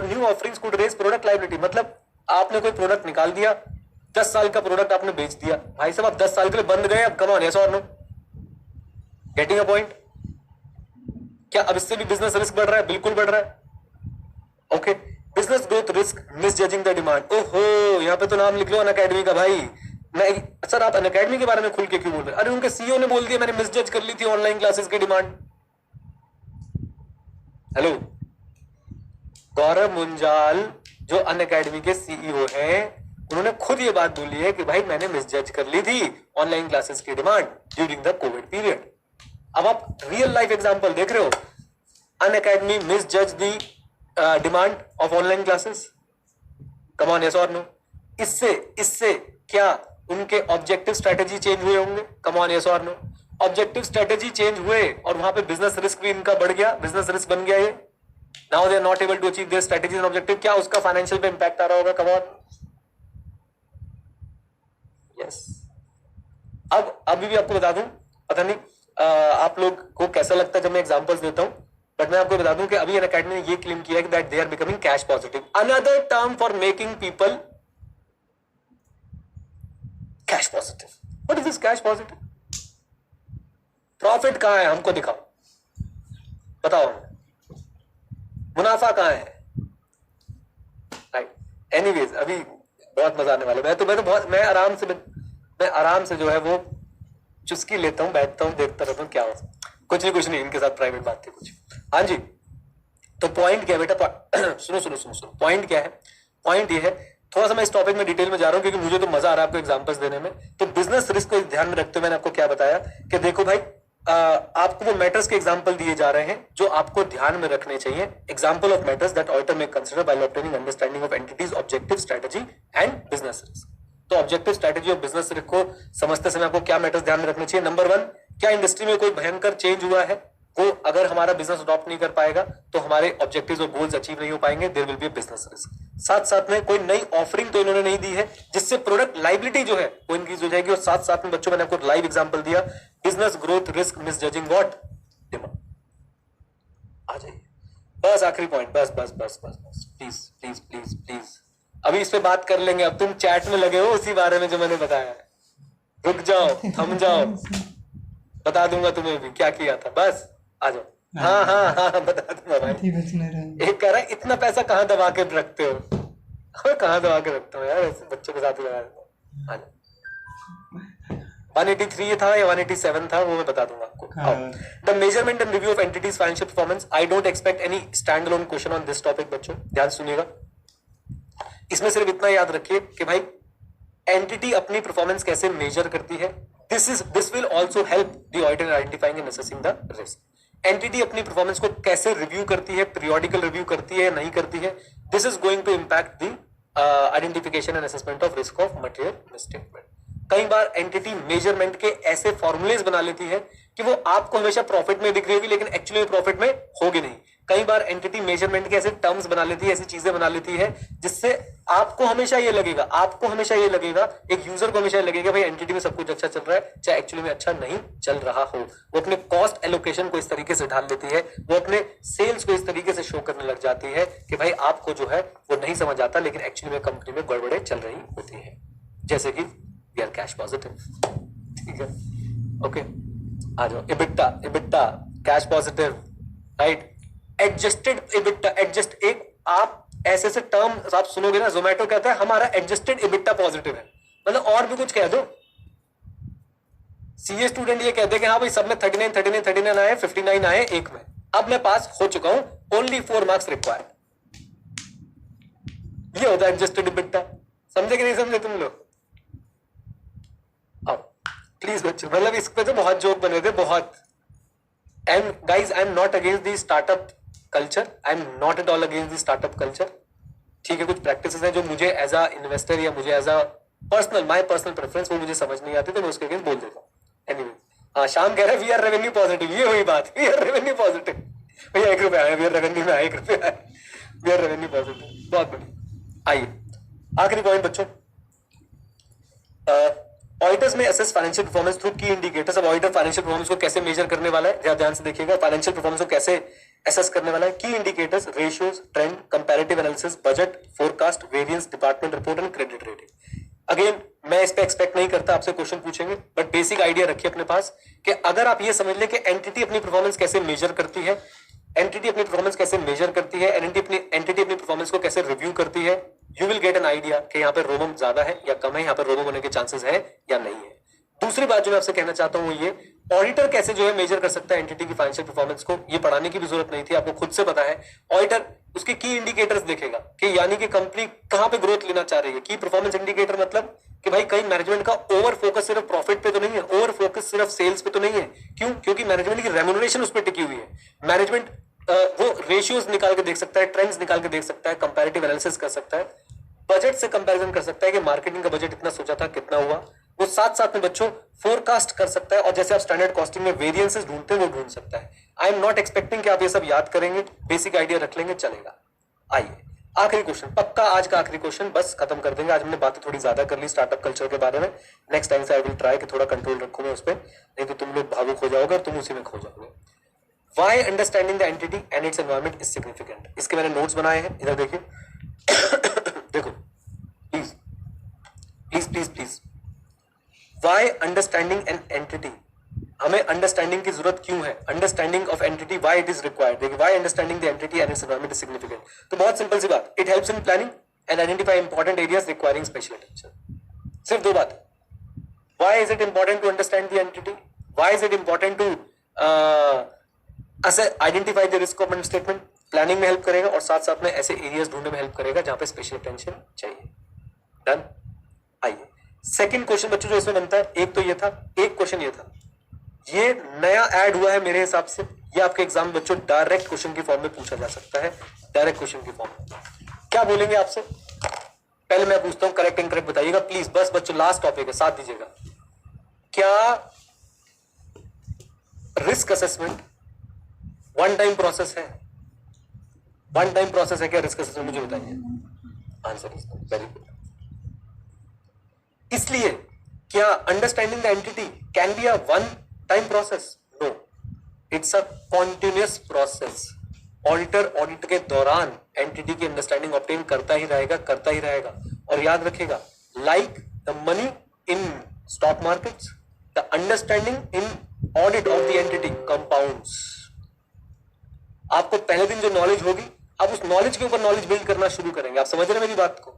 Speaker 1: New offerings could raise product liability, मतलब आपने कोई प्रोडक्ट निकाल दिया, 10 साल का प्रोडक्ट आपने बेच दिया, भाई साहब आप 10 साल के लिए बंद गए, अब कम ऑन, यस और नो? Getting a point? क्या अब इससे भी बिजनेस रिस्क बढ़ रहा है? बिल्कुल बढ़ रहा है। Okay, business growth risk, misjudging the demand. ओहो, यहाँ पे तो नाम लिख लो अनअकैडमी का भाई। मैं सर आप अनअकैडमी के बारे में खुल के क्यों बोल रहे हैं? अरे उनके सीईओ ने बोल दिया मैंने मिसजज कर ली थी ऑनलाइन क्लासेस की डिमांड। हेलो, गौरव मुंजाल जो अनअकैडमी के सीईओ हैं, उन्होंने खुद ये बात बोली है कि भाई मैंने मिसजज कर ली थी ऑनलाइन क्लासेस की demand during the covid period. अब आप रियल लाइफ एग्जांपल देख रहे हो, Unacademy misjudge the demand of online classes. Come on, yes और नो? इससे क्या उनके ऑब्जेक्टिव स्ट्रेटेजी चेंज हुए होंगे? कम ऑन, यस और नो? ऑब्जेक्टिव स्ट्रेटेजी चेंज हुए और वहां पे बिजनेस रिस्क भी इनका बढ़ गया, बिजनेस रिस्क बन गया ये। Now they are not able to achieve their strategy and objective. क्या उसका फाइनेंशियल पे इंपैक्ट आ रहा होगा? Come on, yes. अब अभी भी आपको बता दूं, पता नहीं आप लोग को कैसा लगता है जब मैं एग्जांपल्स देता हूं, बट मैं आपको बता दूं कि अभी अनअकैडमी ने ये क्लेम किया है that they are becoming cash positive. Another term for making people cash positive. What is this cash positive? Profit कहां है? हमको दिखाओ, बताओ। मुनाफा कहाँ है, राइट। एनीवेज अभी बहुत मजा आने वाला है। मैं आराम से जो है वो चुस्की लेता हूँ, बैठता हूँ, देखता रहता हूँ क्या हो। कुछ नहीं, इनके साथ प्राइवेट बात थी कुछ। हाँ जी, तो पॉइंट क्या है बेटा, सुनो, पॉइंट क्या है? पॉइंट ये है, थोड़ा सा मैं इस टॉपिक में डिटेल में जा रहा हूँ क्योंकि मुझे तो मजा आ रहा है आपको एग्जांपल्स देने में। तो बिजनेस रिस्क को ध्यान में रखते हुए मैंने आपको क्या बताया कि देखो भाई, आपको वो मैटर्स के एग्जांपल दिए जा रहे हैं जो आपको ध्यान में रखने चाहिए। Example of matters that auditor may consider while obtaining understanding of entities, objective, strategy and business risk. तो ऑब्जेक्टिव, स्ट्रेटजी और बिजनेस रिस्क को समझते समय आपको क्या मैटर्स ध्यान में रखने चाहिए? नंबर 1, क्या इंडस्ट्री में कोई भयंकर चेंज हुआ है? वो अगर हमारा बिजनेस अडॉप्ट नहीं कर पाएगा तो हमारे ऑब्जेक्टिव्स और गोल्स अचीव नहीं हो पाएंगे, there will be business risk. साथ में कोई नई ऑफरिंग तो इन्होंने नहीं दी है जिससे प्रोडक्ट लाइबिलिटी जो है वो इंक्रीज हो जाएगी। और साथ में बच्चों मैंने आपको लाइव एग्जांपल दिया, business growth risk misjudging what demand. आ जाइए, बस आखिरी पॉइंट, बस प्लीज अभी इस पे बात कर लेंगे। अब तुम चैट में लगे हो उसी बारे में जो मैंने बताया है, रुक जाओ, थम जाओ, बता दूंगा तुम्हें भी क्या किया था। बस आ जाओ। हाँ, बता दूंगा भाई। एक कह रहा है इतना पैसा कहाँ दबा के रखते हो? कहाँ दबा के रखते हो यार, ऐसे बच्चों के साथ लगा देता हूँ। आ जाओ। 183 था या 187 था वो मैं बता दूंगा आपको। The measurement and review of entities financial performance. I don't expect any stand alone question on this topic बच्चों, ध्यान सुनिएगा। इसमें सिर्फ इतना याद रखिए कि भाई एंटिटी अपनी परफॉर्मेंस कैसे मेजर करती है। This will also help the auditor in identifying and assessing the risk. Entity अपनी परफॉर्मेंस को कैसे रिव्यू करती है, पीरियोडिकल रिव्यू करती है या नहीं करती है, this is going to impact the identification and assessment of risk of material misstatement. कई बार एंटिटी मेजरमेंट के ऐसे फॉर्मूलेज बना लेती है कि वो आपको हमेशा प्रॉफिट में दिख रही होगी लेकिन एक्चुअली प्रॉफिट में होगी नहीं। कई बार एंटिटी मेजरमेंट के ऐसे टर्म्स बना लेती है, ऐसी चीजें बना लेती है जिससे आपको हमेशा ये लगेगा, एक यूजर को हमेशा लगेगा भाई एंटिटी में सब कुछ अच्छा चल रहा है, चाहे एक्चुअली में अच्छा नहीं चल रहा हो। वो अपने कॉस्ट एलोकेशन को इस तरीके से ढाल लेती है, वो अपने सेल्स को इस तरीके से शो करने लग जाती है कि भाई आपको जो है वो नहीं समझ आता लेकिन एक्चुअली में कंपनी में गड़बड़े चल रही होती है। जैसे कि वी आर कैश पॉजिटिव, ठीक है, ओके, आ जाओ। EBITDA cash positive, right. Adjusted EBITDA, adjust, एक आप ऐसे से टर्म आप सुनोगे ना, जोमेटो कहता है हमारा एडजस्टेड इबिट्टा पॉजिटिव है, मतलब और भी कुछ कह दो। सीए स्टूडेंट ये कहते हैं कि हाँ भाई सब में 39 आए, 59 आए एक में, अब मैं पास हो चुका हूं, ओनली 4 मार्क्स रिक्वायर्ड। ये होता है एडजस्टेड इबिट्टा। समझे कि नहीं समझे तुम लोग? प्लीज बच्चों, मतलब इस पे तो बहुत जोक बने थे, बहुत। And guys, I am not against the startup culture, I am not at all against the startup culture, ठीक है। कुछ प्रैक्टिसेस हैं जो मुझे एज अ इन्वेस्टर या मुझे as a my personal preference वो मुझे समझ नहीं आती, तो मैं उसके अगेंस्ट बोल देता हूँ। एनीवे, हाँ, शाम कह रहा है वी आर रेवेन्यू पॉजिटिव, ये हुई बात, वी आर रेवेन्यू पॉजिटिव भैया, 1 रुपया आया, वी आर रेवेन्यू में 1 रुपया आया, वी आर रेवेन्यू पॉजिटिव, बहुत बढ़िया। आइए आखिरी पॉइंट बच्चों, ऑडिटर्स में असेस फाइनेंशियल परफॉर्मेंस थ्रू की इंडिकेटर्स। अब ऑडिटर फाइनेंशियल परफॉर्मेंस को कैसे मेजर करने वाला है, ध्यान से देखिएगा। फाइनेंशियल परफॉर्मेंस को कैसे असेस करने वाला है? की indicators, ratios, trend, comparative analysis, budget, forecast, variance, department report and credit rating. Again मैं इस पे एक्सपेक्ट नहीं करता आपसे क्वेश्चन पूछेंगे, बट बेसिक आइडिया रखिए अपने पास कि अगर आप ये समझ ले कि एंटिटी अपनी परफॉर्मेंस कैसे मेजर करती है, एंटिटी अपनी परफॉर्मेंस कैसे मेजर करती है, एंटिटी अपनी परफॉर्मेंस को कैसे रिव्यू करती है, you will get an idea कि यहाँ पे रोमम ज्यादा है या कम है, यहाँ पे रोमम होने के चांसेस है या नहीं है। दूसरी बात जो मैं आपसे कहना चाहता हूं वो ये, ऑडिटर कैसे जो है मेजर कर सकता है एंटिटी की फाइनेंशियल परफॉर्मेंस को, ये पढ़ाने की भी जरूरत नहीं थी, आपको खुद से पता है। ऑडिटर उसके की इंडिकेटर्स देखेगा कि यानी कि कंपनी कहां पे ग्रोथ लेना चाह रही है। की परफॉर्मेंस इंडिकेटर मतलब कि भाई कहीं मैनेजमेंट का ओवर फोकस सिर्फ प्रॉफिट पे तो नहीं है, ओवर फोकस सिर्फ सेल्स पे तो नहीं है। क्यों? क्योंकि मैनेजमेंट की रेम्यूनरेशन उस पर टिकी हुई है। मैनेजमेंट वो रेशियोज निकाल के देख सकता है, ट्रेंड्स निकाल के देख सकता है, कंपैरेटिव एनालिसिस कर सकता है, बजट से कंपैरिजन कर सकता है कि मार्केटिंग का बजट इतना सोचा था कितना हुआ। वो साथ में बच्चों फोरकास्ट कर सकता है, और जैसे आप स्टैंडर्ड कॉस्टिंग में वेरिएंसेस ढूंढते हैं वो ढूंढ सकता है। आई एम नॉट एक्सपेक्टिंग कि आप ये सब याद करेंगे, बेसिक आइडिया रख लेंगे, चलेगा। आइए आखिरी क्वेश्चन, पक्का आज का आखिरी क्वेश्चन, बस खत्म कर देंगे। आज हमने बातें थोड़ी ज्यादा कर ली स्टार्टअप कल्चर के बारे में। नेक्स्ट टाइम से आई विल ट्राई कि थोड़ा कंट्रोल रखूं मैं उस पर, नहीं तो तुम लोग भावुक हो जाओगे और तुम उसी में खो जाओगे। Why understanding the entity and its environment is significant? इसके मैंने नोट्स बनाए हैं, इधर देखिए देखो please please please please. Why understanding an entity हमें अंडरस्टैंडिंग की जरूरत क्यों है, understanding of entity, why it is required. देखिए, why understanding the entity and its environment is significant. तो बहुत सिंपल सी बात, it helps in planning and identify important areas requiring special attention. सिर्फ दो बात। Why is it important to understand the entity, why is it important to identify the risk of statement, planning में help करेगा और साथ साथ में ऐसे एरियाज ढूंढने में हेल्प करेगा जहां पे स्पेशल अटेंशन चाहिए। डन। आइए सेकंड क्वेश्चन बच्चों जो इसमें बनता है, एक तो ये था, एक क्वेश्चन ये था, ये नया ऐड हुआ है मेरे हिसाब से। ये आपके एग्जाम बच्चों डायरेक्ट क्वेश्चन की फॉर्म में पूछा जा सकता है, डायरेक्ट क्वेश्चन की फॉर्म में। क्या बोलेंगे आपसे, पहले मैं पूछता हूं, करेक्ट इनकरेक्ट बताइएगा प्लीज, बस बच्चों लास्ट टॉपिक है, साथ दीजिएगा। क्या risk assessment one time process है? वन टाइम प्रोसेस है क्या रिस्क असेसमेंट, मुझे बताइए। Answer is very good. इसलिए क्या understanding the entity can be a one time process? No, it's a continuous process. Auditor audit के दौरान एंटिटी की अंडरस्टैंडिंग ऑब्टेन करता ही रहेगा, करता ही रहेगा। और याद रखेगा, like the money in stock markets, the understanding in audit of the entity compounds. आपको पहले दिन जो नॉलेज होगी, आप उस नॉलेज के ऊपर नॉलेज बिल्ड करना शुरू करेंगे। आप समझ रहे हैं मेरी बात को?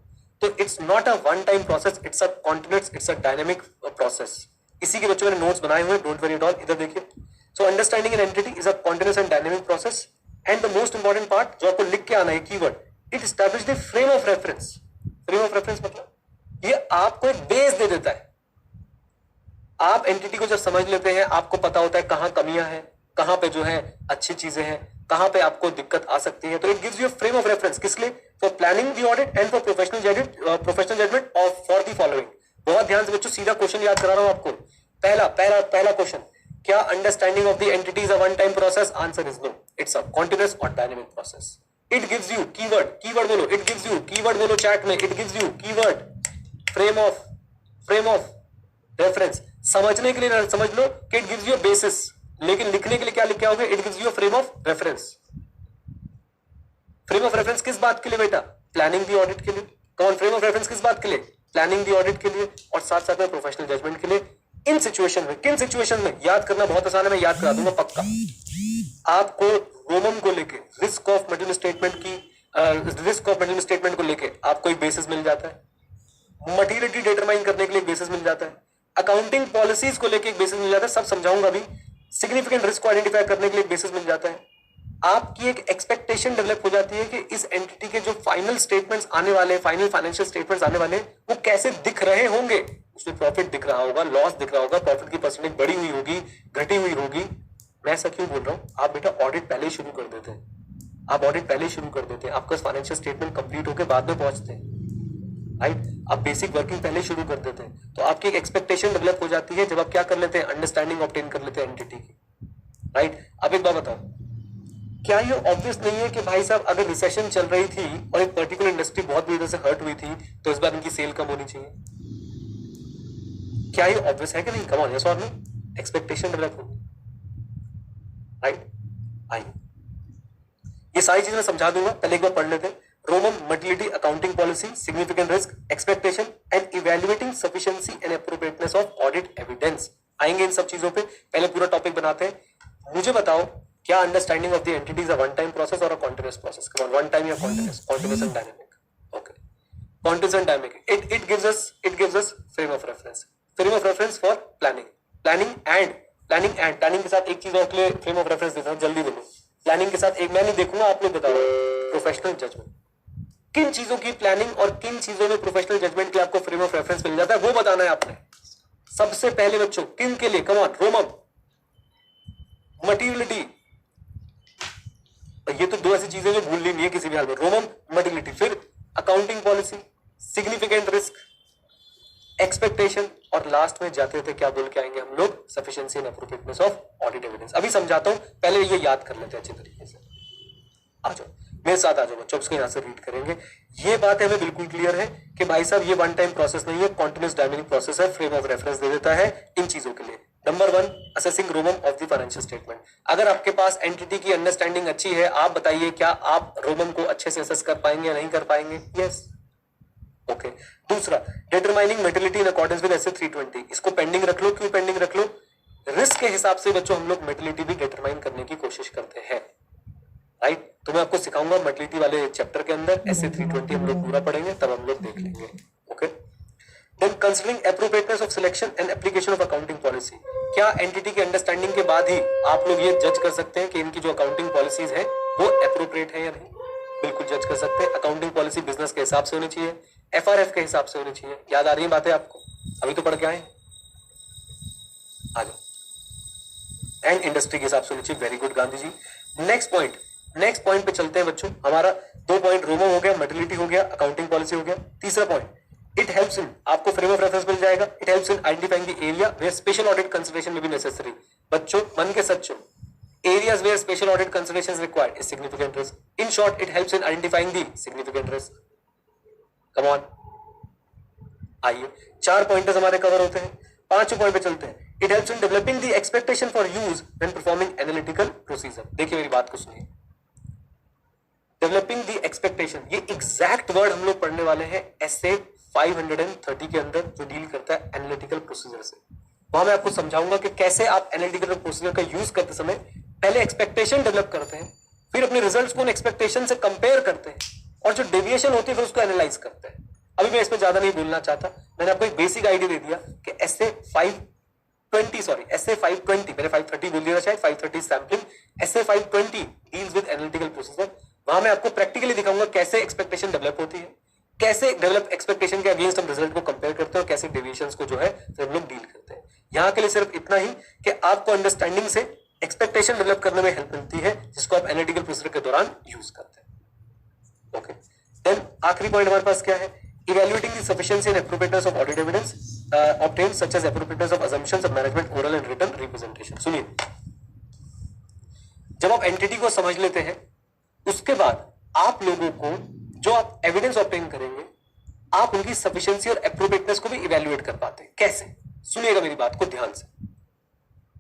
Speaker 1: तो it's not a one time process, it's a continuous, it's a dynamic process. इसी के बच्चों मैंने नोट्स बनाए हुए, डोंट वरी एट ऑल। इधर देखिए, so understanding an entity is a continuous and dynamic process and the most important part जो आपको लिख के आना है keyword, it establish the frame of reference. Frame of reference मतलब ये आपको एक बेस दे देता है। आप एंटिटी को जब समझ लेते हैं, आपको पता होता है कहां कमियां हैं, कहां पे जो है अच्छी चीजें हैं, कहां पे आपको दिक्कत आ सकती है। तो it gives you frame of reference, किस लिए? For planning the audit and for professional judgement of for the following. बहुत ध्यान से बच्चों, सीधा क्वेश्चन याद करा रहा हूं आपको। पहला क्वेश्चन, क्या understanding of the entity is a one time process? Answer is no, it's a continuous और dynamic process. It gives you keyword बोलो, इट गिव्स यू कीवर्ड बोलो चैट में, it gives you keyword frame of reference. समझने के लिए समझ लो कि it gives you basis, लेकिन लिखने के लिए क्या लिख के आओगे? It gives you frame of reference. Frame of reference किस बात के लिए बेटा? प्लानिंग दी ऑडिट के लिए। कौन? फ्रेम ऑफ रेफरेंस किस बात के लिए? प्लानिंग दी ऑडिट के लिए और साथ साथ में प्रोफेशनल जजमेंट के लिए। इन सिचुएशन में, किन सिचुएशन में? याद करना बहुत आसान है, मैं याद करा दूंगा पक्का। आपको रोमन को लेके रिस्क ऑफ मटेरियल स्टेटमेंट को लेके आपको एक बेसिस मिल जाता है। मटेरियलिटी डिटरमाइन करने के लिए एक बेसिस मिल जाता है। अकाउंटिंग पॉलिसीज को लेके एक बेसिस मिल जाता है, सब समझाऊंगा अभी। सिग्निफिकेंट रिस्क को आइडेंटिफाई करने के लिए एक बेसिस मिल जाता है। आपकी एक एक्सपेक्टेशन डेवलप हो जाती है कि इस एंटिटी के जो फाइनल स्टेटमेंट्स आने वाले, फाइनल फाइनेंशियल स्टेटमेंट्स आने वाले, वो कैसे दिख रहे होंगे। उसमें प्रॉफिट दिख रहा होगा, लॉस दिख रहा होगा, प्रॉफिट की परसेंटेज बढ़ी हुई होगी, घटी हुई होगी। मैं ऐसा क्यों बोल रहा हूं? आप बेटा ऑडिट पहले ही शुरू कर देते हैं, आप ऑडिट पहले ही शुरू कर देते हैं, आपका फाइनेंशियल स्टेटमेंट कंप्लीट होकर बाद में पहुंचते हैं, राइट? आप बेसिक वर्किंग पहले शुरू कर देते हैं, तो आपकी एक एक्सपेक्टेशन डेवलप हो जाती है जब आप क्या कर लेते हैं? अंडरस्टैंडिंग ऑब्टेन कर लेते हैं एंटिटी की, राइट? अब एक बात बताओ, क्या ये ऑब्वियस नहीं है कि भाई साहब अगर रिसेशन चल रही थी और एक पर्टिकुलर इंडस्ट्री बहुत बुरी तरह से हर्ट हुई थी तो इस बार इनकी सेल कम होनी चाहिए? क्या ये ऑब्वियस है कि नहीं? कम ऑन, यस और नो? एक्सपेक्टेशन डेवलप होगी, राइट? आइए ये सारी चीजें मैं समझा दूंगा, पहले एक बार पढ़ लेते हैं। Roman materiality accounting policy, significant risk, expectation and evaluating sufficiency and appropriateness of audit evidence. आएंगे इन सब चीजों पे, पहले पूरा टॉपिक बनाते हैं। मुझे बताओ, क्या understanding of the entity is a one time process और a continuous process? Come on, one time या continuous and dynamic? Okay, continuous and dynamic. It gives us frame of reference for planning के साथ एक चीज और के लिए frame of reference देता हूं, जल्दी बोलो। प्लानिंग के साथ एक, मैं नहीं देखूंगा, आप लोग बताओ। प्रोफेशनल जजमेंट, किन चीजों की प्लानिंग और किन चीजों में प्रोफेशनल जजमेंट के लिए आपको फ्रेम ऑफ रेफरेंस मिल जाता है, वो बताना है आपने सबसे पहले बच्चों। किन के लिए? कम ऑन, रोमन मटेरियलिटी, ये तो दो ऐसी चीजें जो भूलनी नहीं है किसी भी हाल में। रोमन मटेरियलिटी, फिर accounting policy, significant risk, expectation, और लास्ट में जाते थे क्या बोल के आएंगे हम लोग? Sufficiency and appropriateness of audit evidence. अभी समझाता हूं, पहले ये याद कर लेते हैं अच्छे तरीके से। आ जाओ मेरे साथ, आ जाओ बच्चों, इसको यहां से रीड करेंगे। ये बात हमें बिल्कुल क्लियर है कि भाई साहब ये वन टाइम प्रोसेस नहीं है, कॉन्टिन्यूअस डायनेमिक प्रोसेस है। फ्रेम ऑफ रेफरेंस दे देता है इन चीजों के लिए। Number 1, assessing Roman of the financial statement. अगर आपके पास एंटिटी की अंडरस्टैंडिंग अच्छी है, आप बताइए क्या आप रोमन को अच्छे से असेस कर पाएंगे या नहीं कर पाएंगे? Yes, okay. दूसरा, determining materiality in accordance with SA 320। इसको पेंडिंग रख लो। क्यों पेंडिंग रख लो? रिस्क के हिसाब से बच्चों हम लोग मोटिलिटी भी डिटरमाइन करने की कोशिश करते हैं, राइट। तो मैं आपको सिखाऊंगा मोटिलिटी वाले चैप्टर के अंदर, ऐसे 320 हम लोग पूरा पढ़ेंगे, तब हम लोग देख लेंगे। Okay, then considering appropriateness of selection and application of accounting policy. क्या एंटिटी के अंडरस्टैंडिंग के बाद ही आप लोग ये जज कर सकते हैं कि इनकी जो अकाउंटिंग पॉलिसीज है वो एप्रोप्रिएट है या नहीं? बिल्कुल जज कर सकते हैं। अकाउंटिंग पॉलिसी बिजनेस के हिसाब से होनी चाहिए, एफआरएफ के हिसाब से होनी चाहिए। याद आ रही है बातें आपको? अभी तो पढ़ के आए, आ जाओ। एंड इंडस्ट्री के हिसाब से होनी चाहिए। Very good Gandhi ji. Next point पे चलते हैं बच्चों। हमारा 2 पॉइंट रोमो हो गया, मोटिलिटी हो गया, अकाउंटिंग पॉलिसी हो गया। तीसरा पॉइंट, इट हेल्प्स इन, आपको फ्रेम ऑफ रेफरेंस मिल जाएगा। It helps in identifying the area where special audit consideration may be necessary. बच्चों मन के सच्चो, areas where special audit consideration is required is significant risk. In short, it helps in identifying the significant risk. Come on, आइए 4 pointers हमारे cover होते हैं। 5वें point पे चलते हैं। It helps in developing the expectation for use when performing analytical procedure. देखिए मेरी बात को सुनिए। डेवलपिंग दी एक्सपेक्टेशन, ये एग्जैक्ट वर्ड हम लोग पढ़ने वाले हैं एसे 530 के अंदर, जो डील करता है एनालिटिकल प्रोसीजर से। वहां मैं आपको समझाऊंगा कि कैसे आप एनालिटिकल प्रोसीजर का यूज करते समय पहले एक्सपेक्टेशन डेवलप करते हैं, फिर अपने रिजल्ट्स को उन एक्सपेक्टेशन से कंपेयर करते हैं, और जो डेविएशन होती है फिर उसको एनालाइज करते हैं। अभी मैं इसमें ज्यादा नहीं बोलना चाहता, मैंने आपको एक बेसिक आइडिया दे दिया कि एसे 520 मैंने 530 बोल दिया शायद, 530 sampling, essay 520 deals with analytical procedure. वहां मैं आपको प्रैक्टिकली दिखाऊंगा कैसे एक्सपेक्टेशन डेवलप होती है, कैसे डेवलप एक्सपेक्टेशन के अगेंस्ट हम रिजल्ट को कंपेयर करते हैं, और कैसे डेविएशंस को जो है फिर हम लोग डील करते हैं। यहां के लिए सिर्फ इतना ही कि आपको अंडरस्टैंडिंग से एक्सपेक्टेशन डेवलप करने में हेल्प मिलती है, जिसको आप एनालिटिकल प्रोसीजर के दौरान यूज करते हैं। ओके, देन आखिरी पॉइंट हमारे पास क्या है? Evaluating the sufficiency and appropriateness of audit evidence obtained such as appropriateness of assumptions of management oral and written representation. सुनिए, जब आप एंटिटी को समझ लेते हैं, उसके बाद आप लोगों को जो आप एविडेंस ऑब्टेन करेंगे, आप उनकी सफिशिएंसी और एप्रोप्रिएटनेस को भी इवैल्यूएट कर पाते हैं। कैसे? सुनिएगा मेरी बात को ध्यान से।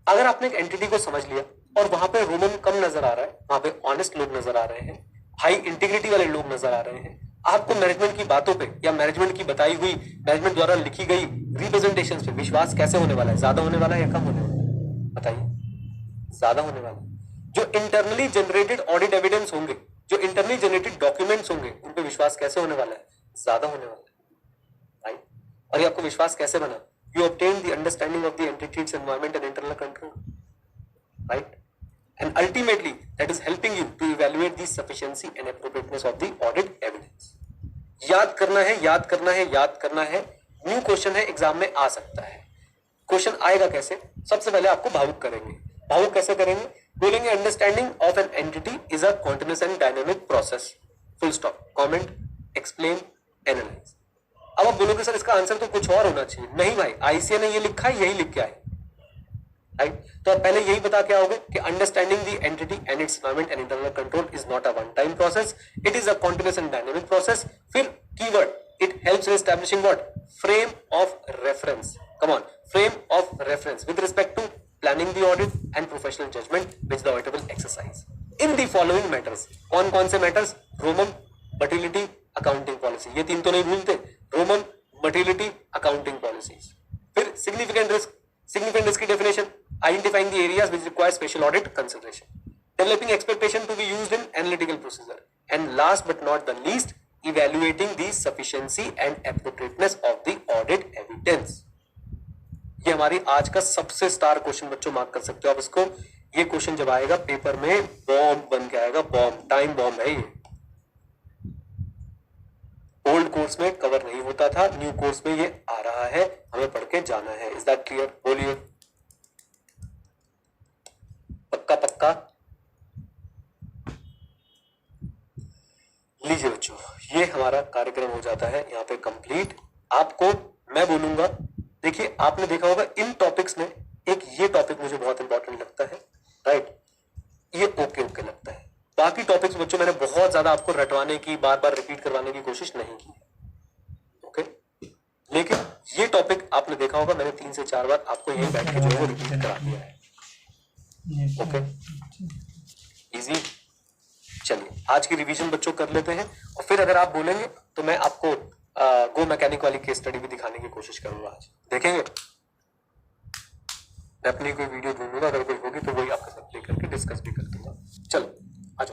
Speaker 1: अगर आपने एक एंटिटी को समझ लिया और वहां पे रोमन कम नजर आ रहा है, वहां पे ऑनेस्ट लोग नजर आ रहे हैं, हाई इंटीग्रिटी वाले लोग नजर आ रहे हैं, आपको मैनेजमेंट की बातों पे या मैनेजमेंट की बताई हुई, मैनेजमेंट द्वारा लिखी गई रिप्रेजेंटेशंस पे विश्वास कैसे होने वाला है? ज्यादा होने वाला है या कम होने वाला है? बताइए। ज्यादा होने वाला है। जो इंटरनली जनरेटेड ऑडिट एविडेंस होंगे, जो इंटरनली जनरेटेड डॉक्यूमेंट्स होंगे, उन पे विश्वास कैसे होने वाला है? ज्यादा होने वाला है, राइट। और ये आपको विश्वास कैसे बना? You obtain the understanding of the entity, its environment and internal control, right? And ultimately, that is helping you to evaluate the sufficiency and appropriateness of the audit evidence. याद करना है, याद करना है, याद करना है। न्यू क्वेश्चन है, एग्जाम में आ सकता है। क्वेश्चन आएगा कैसे? सबसे पहले आपको भावुक करेंगे। भावुक कैसे करेंगे? बोलेंगे understanding of an entity is a continuous and dynamic process, full stop, comment, explain, analyse. अब आप बोलोगे सर इसका आंसर तो कुछ और होना चाहिए। नहीं भाई, आईसीए ने ये लिखा है, यही लिख के आए, राइट। तो आप पहले यही बता के आओगे कि understanding the entity and its environment and internal control is not a one time process, it is a continuous and dynamic process. फिर keyword, it helps in establishing what? Frame of reference. Come on, frame of reference with respect to planning the audit and professional judgement which the audit will exercise in the following matters. कौन कौन से matters? रोमन, materiality, accounting policy. ये 3 तो नहीं भूलते, रोमन, materiality, accounting policies. फिर सिग्निफिकेंट रिस्क की definition, identifying the areas which require special audit consideration, developing expectation to be used in analytical procedure, and last but not the least, evaluating the sufficiency and appropriateness of the audit evidence. ये हमारी आज का सबसे star question बच्चों, mark कर सकते हो आप इसको। ये क्वेश्चन जब आएगा पेपर में, बॉम्ब बन के आएगा, बॉम्ब, टाइम बॉम्ब है ये। ओल्ड कोर्स में कवर नहीं होता था, न्यू कोर्स में ये आ रहा है, हमें पढ़ के जाना है। Is that clear? बोलिए, पक्का पक्का? लीजिए बच्चों, ये हमारा कार्यक्रम हो जाता है यहाँ पे कंप्लीट। आपको मैं बोलूंगा, देखिए आपने देखा होगा इन टॉपिक्स में एक ये टॉपिक मुझे बहुत इंपॉर्टेंट लगता है, राइट। ये ओके लगता है। बाकी टॉपिक्स बच्चों मैंने बहुत ज्यादा आपको रटवाने की, बार बार रिपीट करवाने की कोशिश नहीं की, ओके। लेकिन ये टॉपिक आपने देखा होगा, मैंने 3 से 4 बार आपको यहीं बैठ के जो है वो रिपीट करा दिया है, ओके। इजी। चलिए आज की रिवीजन बच्चों कर लेते हैं, और फिर अगर आप बोलेंगे तो मैं आपको गो मैकेनिक वाली केस स्टडी भी दिखाने की कोशिश करूंगा। आज देखेंगे। मैं अपनी कोई वीडियो ढूंढूंगा, अगर कोई होगी तो वही आपके साथ प्ले करके डिस्कस भी कर दूंगा। चलो।